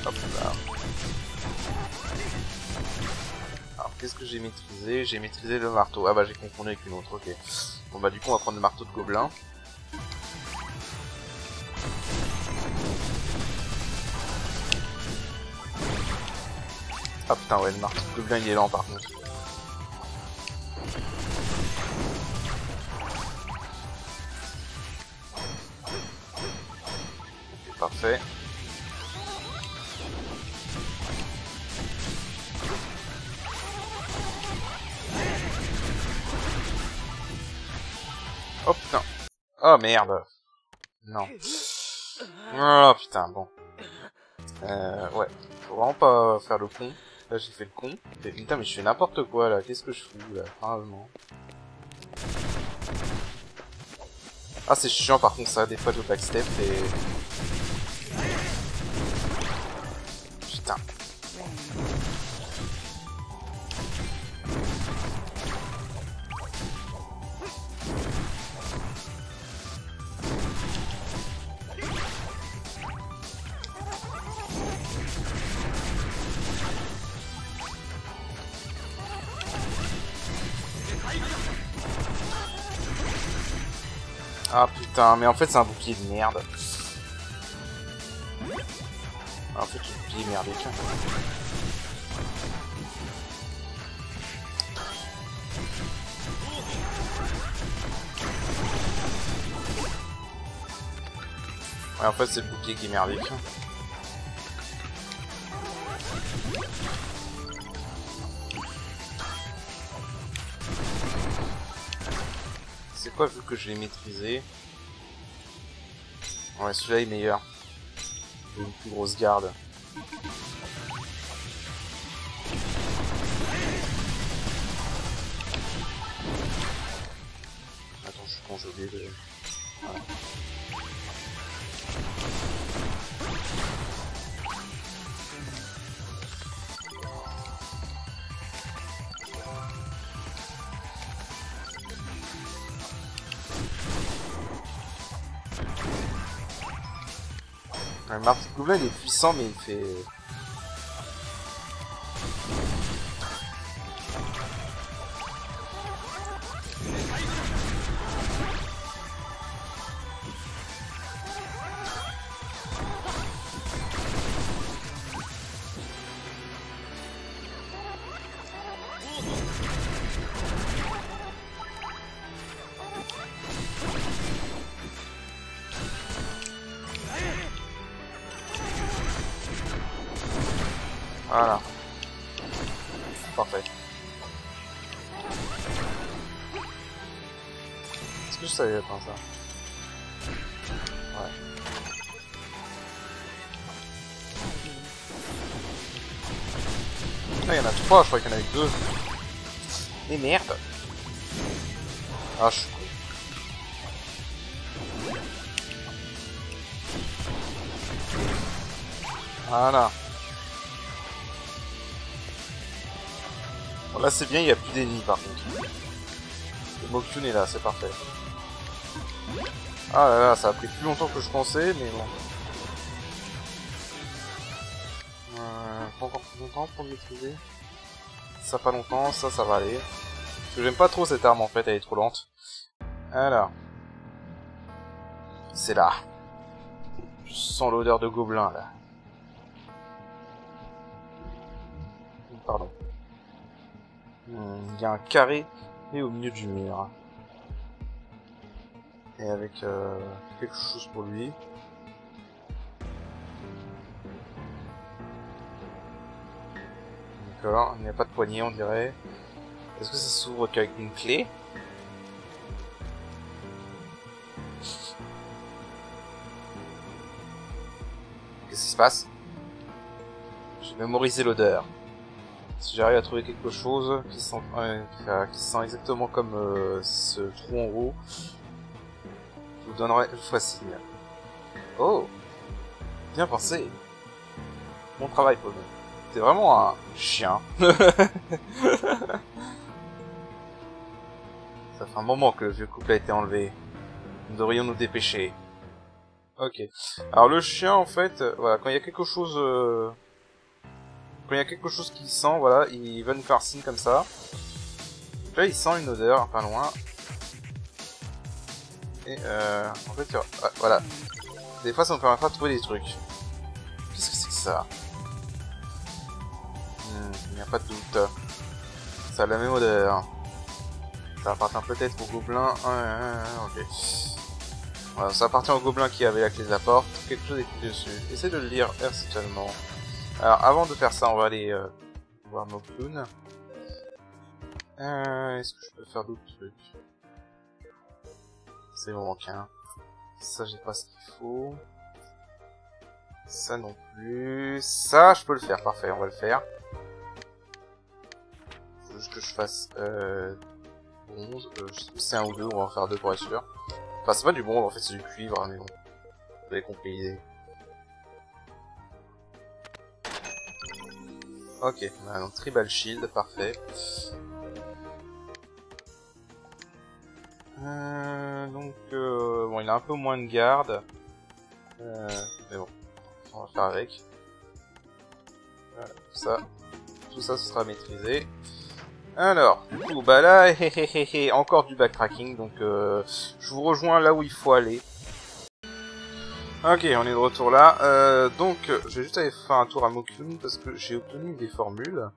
Hop là. Alors qu'est-ce que j'ai maîtrisé? J'ai maîtrisé le marteau. Ah bah j'ai confondu avec une autre, ok. Bon bah du coup on va prendre le marteau de gobelin. Ah putain ouais, le marteau de gobelin il est lent par contre. Ok, parfait. Oh putain. Oh merde. Non. Oh putain, bon. Ouais. Faut vraiment pas faire le con. Là j'ai fait le con. Putain mais je fais n'importe quoi là. Qu'est-ce que je fous là? Vraiment. Ah c'est chiant par contre ça, des fois de backstep et... Putain. Ah putain, mais en fait c'est un bouclier de merde. En fait c'est un bouclier merdique. Ouais, en fait c'est le bouclier qui est merdique. c'est quoi vu que je l'ai maîtrisé? Ouais, celui-là est meilleur. J'ai une plus grosse garde. Attends, je suis con, j'ai oublié de... Voilà. Le marteau de gobelin il est puissant mais il fait... Voilà. Parfait. Est-ce que je savais attendre ça? Ouais. Ah, il y en a 3, je crois qu'il y en avait 2. Mais merde. Ah, je suis con. Voilà. Bon, là c'est bien, il n'y a plus d'ennemis par contre. Le Mokun est là, c'est parfait. Ah là là, ça a pris plus longtemps que je pensais, mais bon. Pas encore plus longtemps pour le maîtriser. Ça pas longtemps, ça va aller. Parce que j'aime pas trop cette arme en fait, elle est trop lente. Alors. C'est là. Je sens l'odeur de gobelin là. Pardon. Il y a un carré et au milieu du mur. Et avec quelque chose pour lui. D'accord, il n'y a pas de poignée on dirait. Est-ce que ça s'ouvre qu'avec une clé? Qu'est-ce qui se passe? J'ai mémorisé l'odeur. Si j'arrive à trouver quelque chose qui sent exactement comme ce trou en haut, je vous donnerai, je vous ferai signe. Oh, bien pensé. Bon travail, Paul. T'es vraiment un chien. Ça fait un moment que le vieux couple a été enlevé. Nous devrions nous dépêcher. Ok. Alors le chien, en fait, voilà, quand il y a quelque chose... Quand il y a quelque chose qu'il sent, voilà, il va nous faire signe comme ça. Donc là, il sent une odeur, pas loin. Et en fait, voilà. Des fois, ça nous permettra de trouver des trucs. Qu'est-ce que c'est que ça? Il n'y a pas de doute. Ça a la même odeur. Ça appartient peut-être au gobelin. Ok. Voilà, ça appartient au gobelin qui avait la clé de la porte. Quelque chose est dessus. Essaye de le lire seulement. Alors, avant de faire ça, on va aller voir Mokun. Est-ce que je peux faire d'autres trucs? C'est mon manquin. Ça, j'ai pas ce qu'il faut. Ça non plus. Ça, je peux le faire. Parfait, on va le faire. Faut juste que je fasse bronze. Je sais plus si c'est un ou deux, on va en faire deux pour être sûr. Enfin, c'est pas du bronze, en fait, c'est du cuivre, mais bon. Vous avez compris l'idée. Ok, donc Tribal Shield, parfait. Bon, il a un peu moins de garde. Mais bon, on va faire avec. Voilà, tout ça, ce sera maîtrisé. Alors, du coup, bah là, encore du backtracking, donc je vous rejoins là où il faut aller. Ok, on est de retour là. Donc, je vais juste aller faire un tour à Mokun parce que j'ai obtenu des formules.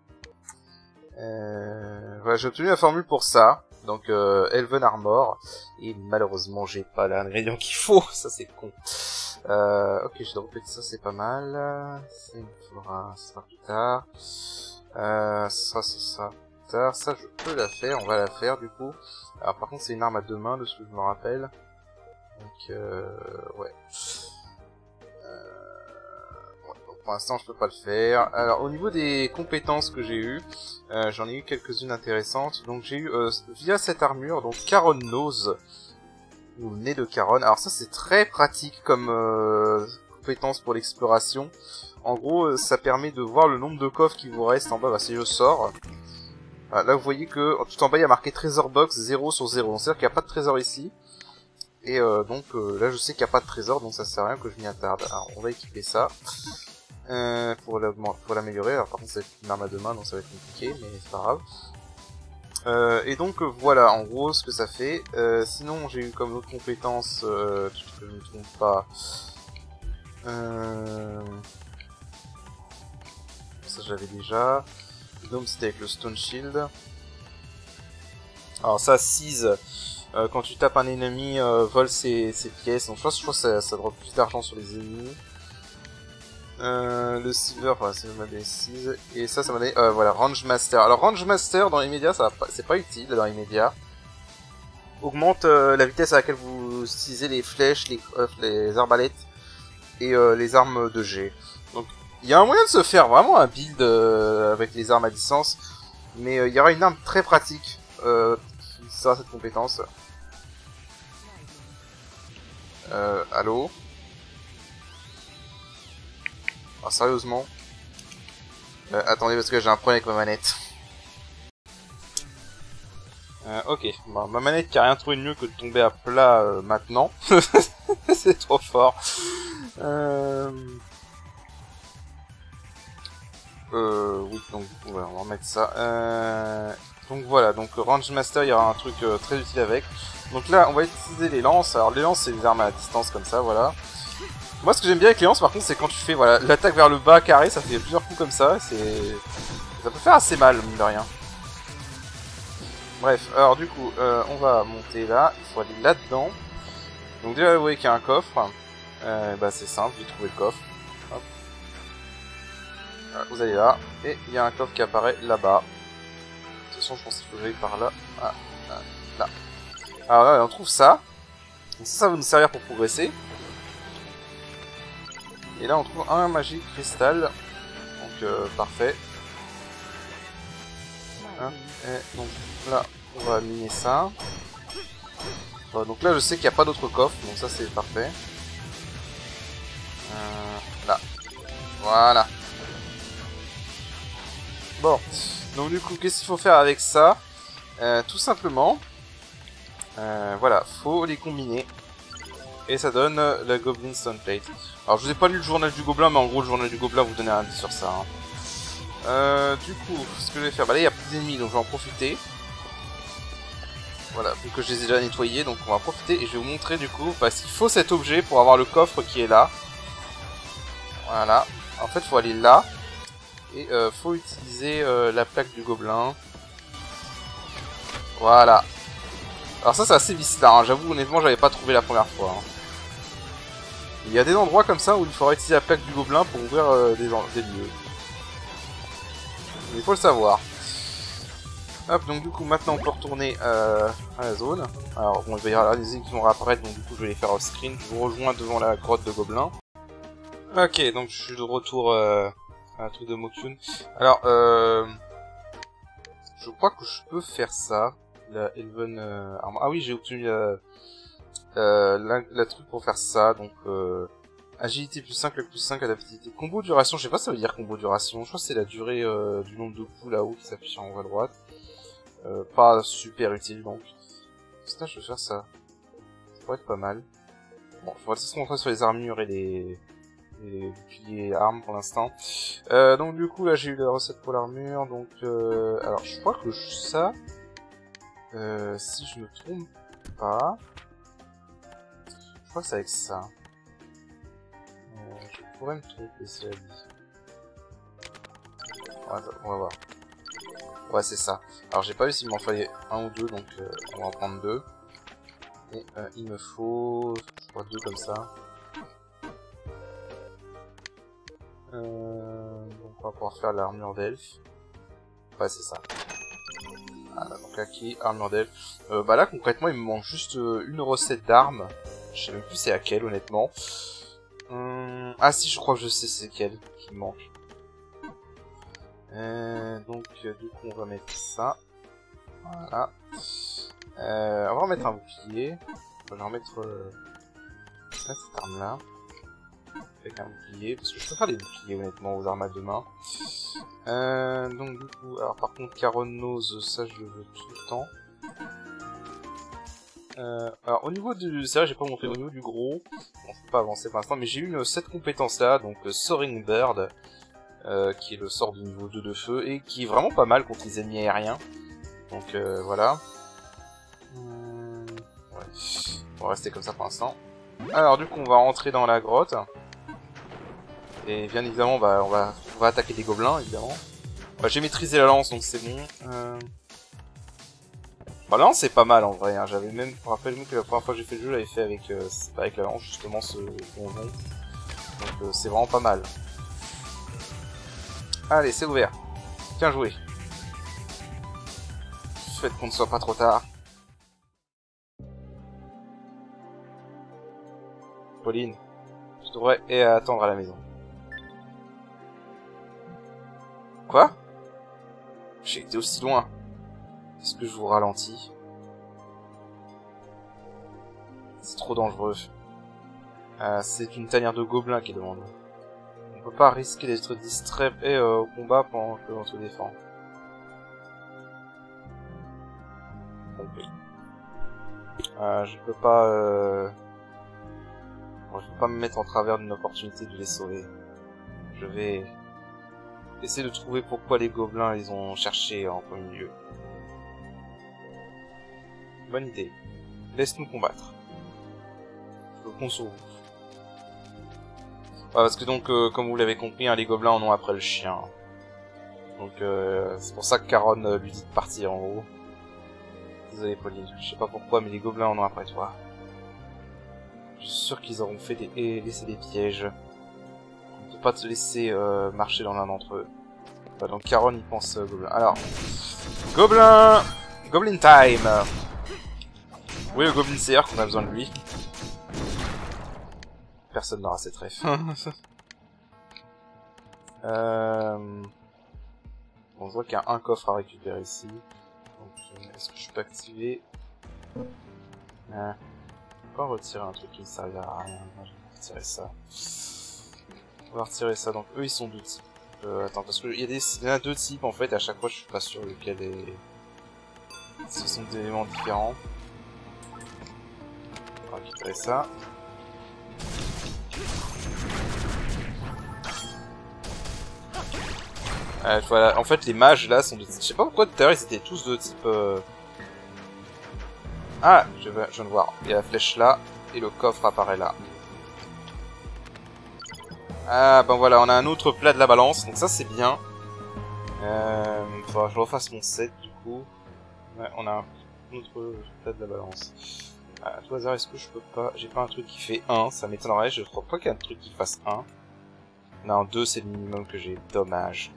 Voilà, j'ai obtenu la formule pour ça. Donc, Elven Armor. Et malheureusement, j'ai pas l'ingrédient qu'il faut. Ça, c'est con. Ok, je dois répéter ça, c'est pas mal. Ça, il me faudra ça plus tard. Ça plus tard. Ça, je peux la faire. On va la faire, du coup. Alors par contre c'est une arme à 2 mains de ce que je me rappelle. Donc ouais. Donc, pour l'instant je peux pas le faire. Alors au niveau des compétences que j'ai eues, j'en ai eu quelques-unes intéressantes. Donc j'ai eu via cette armure, donc Charon Nose, ou le nez de Charon. Alors ça c'est très pratique comme compétence pour l'exploration. En gros ça permet de voir le nombre de coffres qui vous restent en bas. Bah, si je sors, là vous voyez que tout en bas il y a marqué Trésor Box 0 sur 0. Donc c'est-à-dire qu'il n'y a pas de trésor ici. Et donc là je sais qu'il n'y a pas de trésor, donc ça sert à rien que je m'y attarde. Alors on va équiper ça pour l'améliorer. Alors par contre ça va être une arme à 2 mains, donc ça va être compliqué, mais c'est pas grave. Et donc voilà en gros ce que ça fait. Sinon j'ai eu comme autre compétence, que je ne me trompe pas, ça j'avais déjà. Donc c'était avec le Stone Shield. Alors ça seize. Quand tu tapes un ennemi, vole ses pièces. Donc je crois que ça drop plus d'argent sur les ennemis. Le Silver, voilà, ça m'a donné 6. Et ça m'a donné, voilà, Range Master. Alors Range Master, dans les médias, c'est pas utile dans les médias. Augmente la vitesse à laquelle vous utilisez les flèches, les arbalètes et les armes de jet. Donc il y a un moyen de se faire vraiment un build avec les armes à distance. Mais il y aura une arme très pratique qui sera cette compétence. Allô? Ah, sérieusement? Attendez, parce que j'ai un problème avec ma manette. Ok, bon, ma manette qui a rien trouvé de mieux que de tomber à plat maintenant. C'est trop fort. Oui, donc voilà, on va remettre ça. Donc voilà, donc Range Master, il y aura un truc très utile avec. Donc là, on va utiliser les lances. Alors les lances, c'est des armes à distance comme ça, voilà. Moi, ce que j'aime bien avec les lances, par contre, c'est quand tu fais voilà l'attaque vers le bas carré, ça fait plusieurs coups comme ça. Ça peut faire assez mal, mine de rien. Bref, alors du coup, on va monter là. Il faut aller là-dedans. Donc déjà, vous voyez qu'il y a un coffre. Bah c'est simple, j'ai trouvé le coffre. Hop. Voilà, vous allez là, et il y a un coffre qui apparaît là-bas. De toute façon, je pense qu'il faut que j'aille par là. Là. Alors là, on trouve ça. Donc ça va nous servir pour progresser. Et là, on trouve un magique cristal. Donc, parfait. Hein, et donc là, on va miner ça. Donc là, je sais qu'il n'y a pas d'autre coffre. Donc ça, c'est parfait. Là. Voilà. Bon. Donc du coup, qu'est-ce qu'il faut faire avec ça? Tout simplement, voilà, faut les combiner. Et ça donne la Goblin Stone Plate. Alors je vous ai pas lu le journal du Gobelin, mais en gros le journal du Gobelin vous donne un indice sur ça. Hein. Du coup, ce que je vais faire, bah là il y a plus d'ennemis, donc je vais en profiter. Voilà, vu que je les ai déjà nettoyés, donc on va profiter et je vais vous montrer du coup, parce qu'il faut cet objet pour avoir le coffre qui est là. Voilà, en fait faut aller là. Et faut utiliser la plaque du Gobelin. Voilà. Alors ça c'est assez vicieux, hein. J'avoue honnêtement j'avais pas trouvé la première fois. Hein. Il y a des endroits comme ça où il faudra utiliser la plaque du Gobelin pour ouvrir des lieux. Il faut le savoir. Hop, donc du coup maintenant on peut retourner à la zone. Alors bon, il va y avoir des ennemis qui vont réapparaître, donc du coup je vais les faire off-screen. Je vous rejoins devant la grotte de Gobelin. Ok, donc je suis de retour à un truc de Mokun. Alors je crois que je peux faire ça. La Elven Armor. Ah oui, j'ai obtenu la truc pour faire ça, donc agilité plus 5, plus 5, adaptabilité. Combo duration, je sais pas si ça veut dire combo duration, je crois que c'est la durée du nombre de coups là-haut qui s'affiche en haut à droite. Pas super utile donc. Putain, je vais faire ça. Ça pourrait être pas mal. Bon, je vais se concentrer sur les armures et les boucliers armes pour l'instant. Donc du coup là j'ai eu la recette pour l'armure, donc alors je crois que ça... si je me trompe pas, je crois que c'est avec ça. Je pourrais me tromper, cela dit. On va voir. Ouais, c'est ça. Alors j'ai pas vu s'il m'en fallait un ou deux, donc on va en prendre deux. Et il me faut, je crois, deux comme ça. Donc on va pouvoir faire l'armure d'elfe. Ouais, c'est ça. Voilà, donc acquis, armure d'elfe. Bah là concrètement il me manque juste une recette d'armes. Je sais même plus c'est laquelle honnêtement. Ah si, je crois que je sais c'est quelle qui me manque. Donc du coup on va mettre ça. Voilà. On va remettre un bouclier. On va remettre cette arme là. Avec un bouclier, parce que je peux faire des boucliers honnêtement aux armes à deux mains. Donc du coup, alors par contre Caron Nose, ça je le veux tout le temps. Alors au niveau du... C'est vrai j'ai pas montré, au niveau du gros, on peut pas avancer pour l'instant, mais j'ai eu cette compétence là, donc Soaring Bird, qui est le sort du niveau 2 de feu, et qui est vraiment pas mal contre les ennemis aériens. Donc voilà. Ouais. On va rester comme ça pour l'instant. Alors du coup on va rentrer dans la grotte. Et bien évidemment bah, on va attaquer des gobelins évidemment. Bah, j'ai maîtrisé la lance donc c'est bon. Bah, la lance c'est pas mal en vrai, hein. J'avais même, rappelle-moi que la première fois que j'ai fait le jeu j'avais fait avec la lance justement ce donjon. Donc c'est vraiment pas mal. Allez c'est ouvert. Bien joué. Faites qu'on ne soit pas trop tard. Pauline, tu devrais attendre à la maison. Quoi? J'ai été aussi loin. Est-ce que je vous ralentis? C'est trop dangereux. C'est une tanière de gobelins qui est devant nous. On peut pas risquer d'être distrait au combat pendant que l'on se défend. Compris. Je peux pas... Bon, je peux pas me mettre en travers d'une opportunité de les sauver. Je vais essayer de trouver pourquoi les gobelins les ont cherchés en premier lieu. Bonne idée. Laisse-nous combattre. Je compte sur vous. Ouais, parce que donc, comme vous l'avez compris, hein, les gobelins en ont après le chien. Donc c'est pour ça que Caron lui dit de partir en gros. Désolé Pauline, je sais pas pourquoi, mais les gobelins en ont après toi. Je suis sûr qu'ils auront fait laissé des pièges. On ne peut pas te laisser marcher dans l'un d'entre eux. Bah, donc Caron il pense gobelin. Alors, gobelin, Goblin time. Oui, le Goblin Slayer qu'on a besoin de lui. Personne n'aura cette ref. Bon, je vois qu'il y a un coffre à récupérer ici. Donc, est-ce que je peux activer? On va retirer un truc qui ne servira à rien. Je vais retirer ça. On va retirer ça. Donc, eux, ils sont deux types. Attends, parce qu'il y en a deux types en fait. À chaque fois, je suis pas sûr lequel est. Ce sont des éléments différents. On va récupérer ça. Voilà. En fait, les mages là sont de type. Je sais pas pourquoi tout à l'heure ils étaient tous de type. Ah, je viens de voir. Il y a la flèche là et le coffre apparaît là. Ah ben voilà, on a un autre plat de la balance, donc ça c'est bien. Faudra que je refasse mon set du coup. Ouais, on a un autre plat de la balance. À tout hasard, est-ce que je peux pas... J'ai pas un truc qui fait 1, ça m'étonnerait, je crois pas qu'il y a un truc qui fasse 1. Non, 2 c'est le minimum que j'ai, dommage.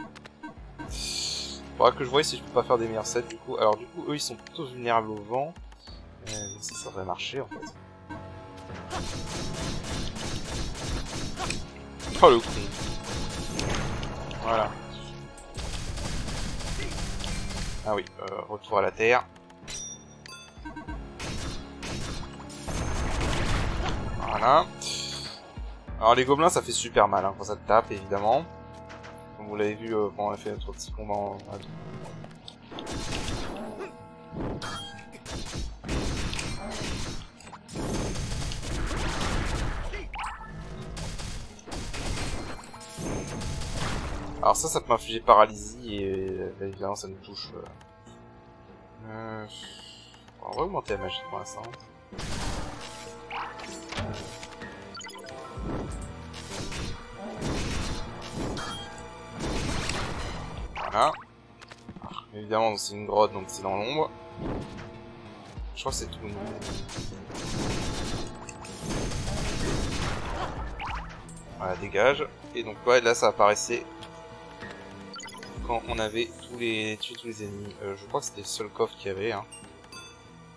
Faudra que je voie si je peux pas faire des meilleurs sets du coup. Alors du coup, eux ils sont plutôt vulnérables au vent. Ça devrait marcher en fait. Oh le con. Voilà. Ah oui, retour à la terre. Voilà. Alors les gobelins ça fait super mal hein, quand ça te tape évidemment. Comme vous l'avez vu quand on a fait notre petit combat en... Alors ça peut m'infliger paralysie et évidemment ça nous touche. On va augmenter la magie pour l'instant. Voilà. Évidemment c'est une grotte donc c'est dans l'ombre. Je crois que c'est tout le monde. Voilà, dégage. Et donc ouais là ça apparaissait quand on avait tué tous les ennemis. Je crois que c'était le seul coffre qu'il y avait. Hein.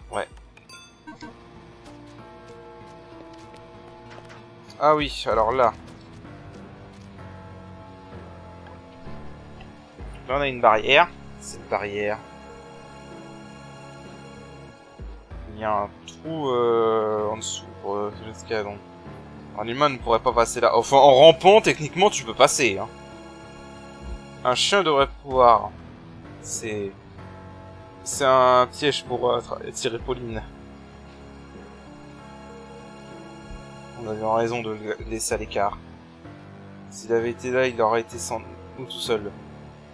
Ouais. Ah oui, alors là. Là on a une barrière. Cette barrière. Il y a un trou en dessous pour l'escalon. Un humain ne pourrait pas passer là. Enfin, en rampant, techniquement, tu peux passer. Hein. Un chien devrait pouvoir. C'est un piège pour tirer Pauline. On avait raison de le laisser à l'écart. S'il avait été là, il aurait été sans nous tout seul.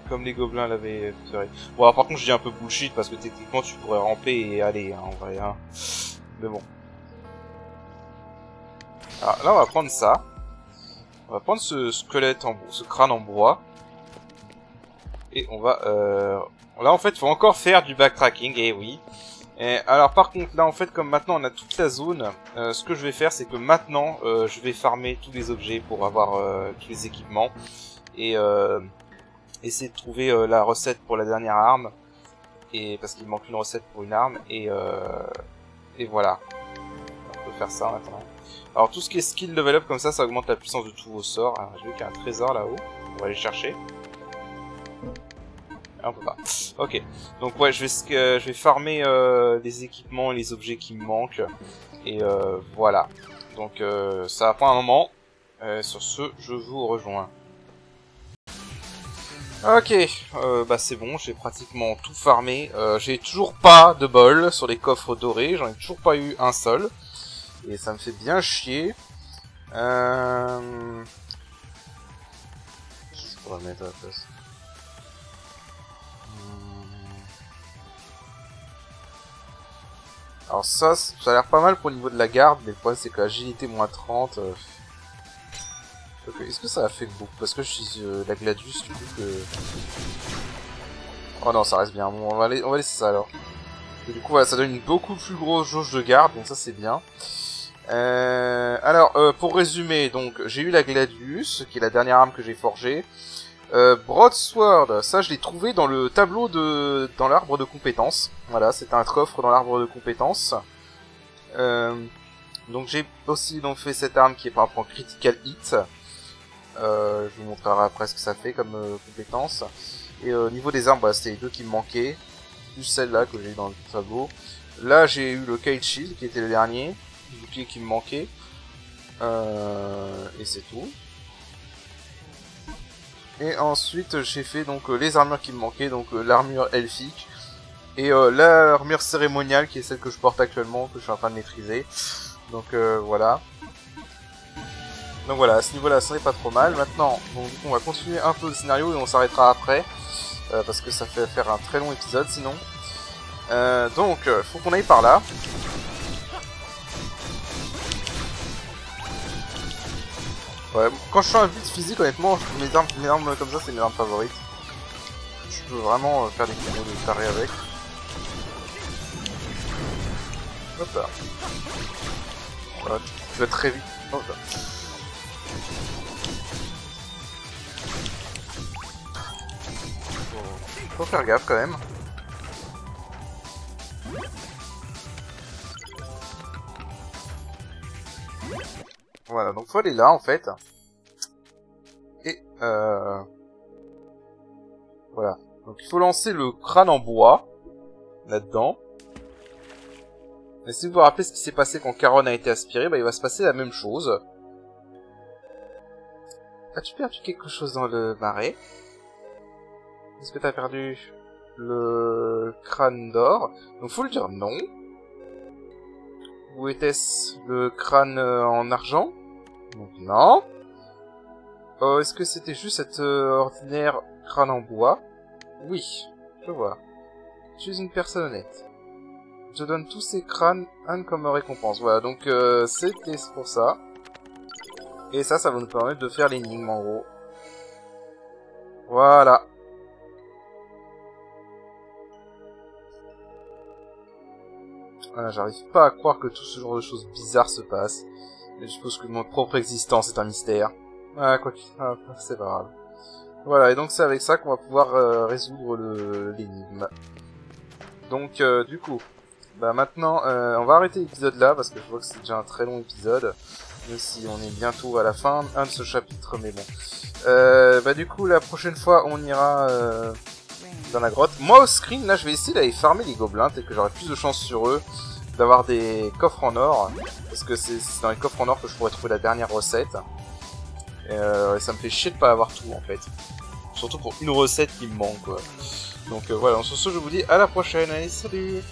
Comme les gobelins l'avaient fait. Bon, alors, par contre, je dis un peu bullshit parce que techniquement, tu pourrais ramper et aller, hein, en vrai. Hein. Mais bon. Alors là, on va prendre ça. On va prendre ce squelette, ce crâne en bois. Et on va... Là, en fait, il faut encore faire du backtracking, et oui. Et alors, par contre, là, en fait, comme maintenant, on a toute la zone, ce que je vais faire, c'est que maintenant, je vais farmer tous les objets pour avoir tous les équipements. Et essayer de trouver la recette pour la dernière arme. Et parce qu'il manque une recette pour une arme. Et voilà. On peut faire ça maintenant. Alors tout ce qui est skill level up comme ça augmente la puissance de tous vos sorts. Alors, j'ai vu qu'il y a un trésor là-haut. On va aller chercher. Ah, on peut pas. Ok. Donc ouais, je vais farmer les équipements et les objets qui me manquent. Et voilà. Donc ça va prendre un moment. Sur ce, je vous rejoins. Ok, bah c'est bon, j'ai pratiquement tout farmé. J'ai toujours pas de bol sur les coffres dorés, j'en ai toujours pas eu un seul. Et ça me fait bien chier. Je pourrais mettre à la place. Alors ça a l'air pas mal pour le niveau de la garde, mais le problème c'est que l'agilité moins 30... Est-ce que ça a fait beaucoup? Parce que je suis la Gladius, du coup que... Oh non, ça reste bien. Bon, on va laisser ça alors. Et du coup, voilà, ça donne une beaucoup plus grosse jauge de garde, donc ça c'est bien. Alors, pour résumer, donc j'ai eu la Gladius, qui est la dernière arme que j'ai forgée. Broadsword, ça je l'ai trouvé dans le tableau dans l'arbre de compétences. Voilà, c'est un coffre dans l'arbre de compétences. Donc j'ai aussi fait cette arme qui est par rapport au critical hit. Je vous montrerai après ce que ça fait comme compétence. Et au niveau des armes, bah, c'était les deux qui me manquaient. Plus celle-là que j'ai eu dans le tableau. Là j'ai eu le Kite Shield qui était le dernier. Le bouclier qui me manquait. Et c'est tout. Et ensuite j'ai fait donc les armures qui me manquaient, donc l'armure elfique et l'armure cérémoniale qui est celle que je porte actuellement, que je suis en train de maîtriser. Donc voilà. Donc voilà, à ce niveau là ça n'est pas trop mal. Maintenant donc, du coup, on va continuer un peu le scénario et on s'arrêtera après. Parce que ça fait faire un très long épisode sinon. Donc faut qu'on aille par là. Ouais, quand je suis un vide physique, honnêtement, mes armes comme ça, c'est mes armes favorites. Je peux vraiment faire des combos de taré avec. Hop là. Voilà, tu vas très vite. Hop là. Faut faire gaffe quand même. Voilà, donc faut aller là en fait. Et voilà. Donc il faut lancer le crâne en bois là-dedans. Et si vous vous rappelez ce qui s'est passé quand Charon a été aspiré, bah il va se passer la même chose. As-tu perdu quelque chose dans le marais? Est-ce que t'as perdu le crâne d'or? Donc faut le dire non. Où était-ce le crâne en argent? Donc non. Est-ce que c'était juste cet ordinaire crâne en bois? Oui, je vois. Tu es une personne honnête. Je donne tous ces crânes comme récompense. Voilà, donc c'était pour ça. Et ça va nous permettre de faire l'énigme en gros. Voilà. Voilà, j'arrive pas à croire que tout ce genre de choses bizarres se passe. Mais je suppose que mon propre existence est un mystère. Ah, quoi que... Ah, c'est pas grave. Voilà, et donc c'est avec ça qu'on va pouvoir résoudre l'énigme. Donc du coup, bah maintenant on va arrêter l'épisode là parce que je vois que c'est déjà un très long épisode. Même si on est bientôt à la fin de ce chapitre, mais bon. Bah du coup la prochaine fois on ira dans la grotte. Moi au screen là je vais essayer d'aller farmer les gobelins, peut-être que j'aurai plus de chance sur eux d'avoir des coffres en or. Parce que c'est dans les coffres en or que je pourrais trouver la dernière recette. Et ça me fait chier de pas avoir tout en fait. Surtout pour une recette qui me manque quoi. Donc voilà, sur ce je vous dis à la prochaine, allez salut.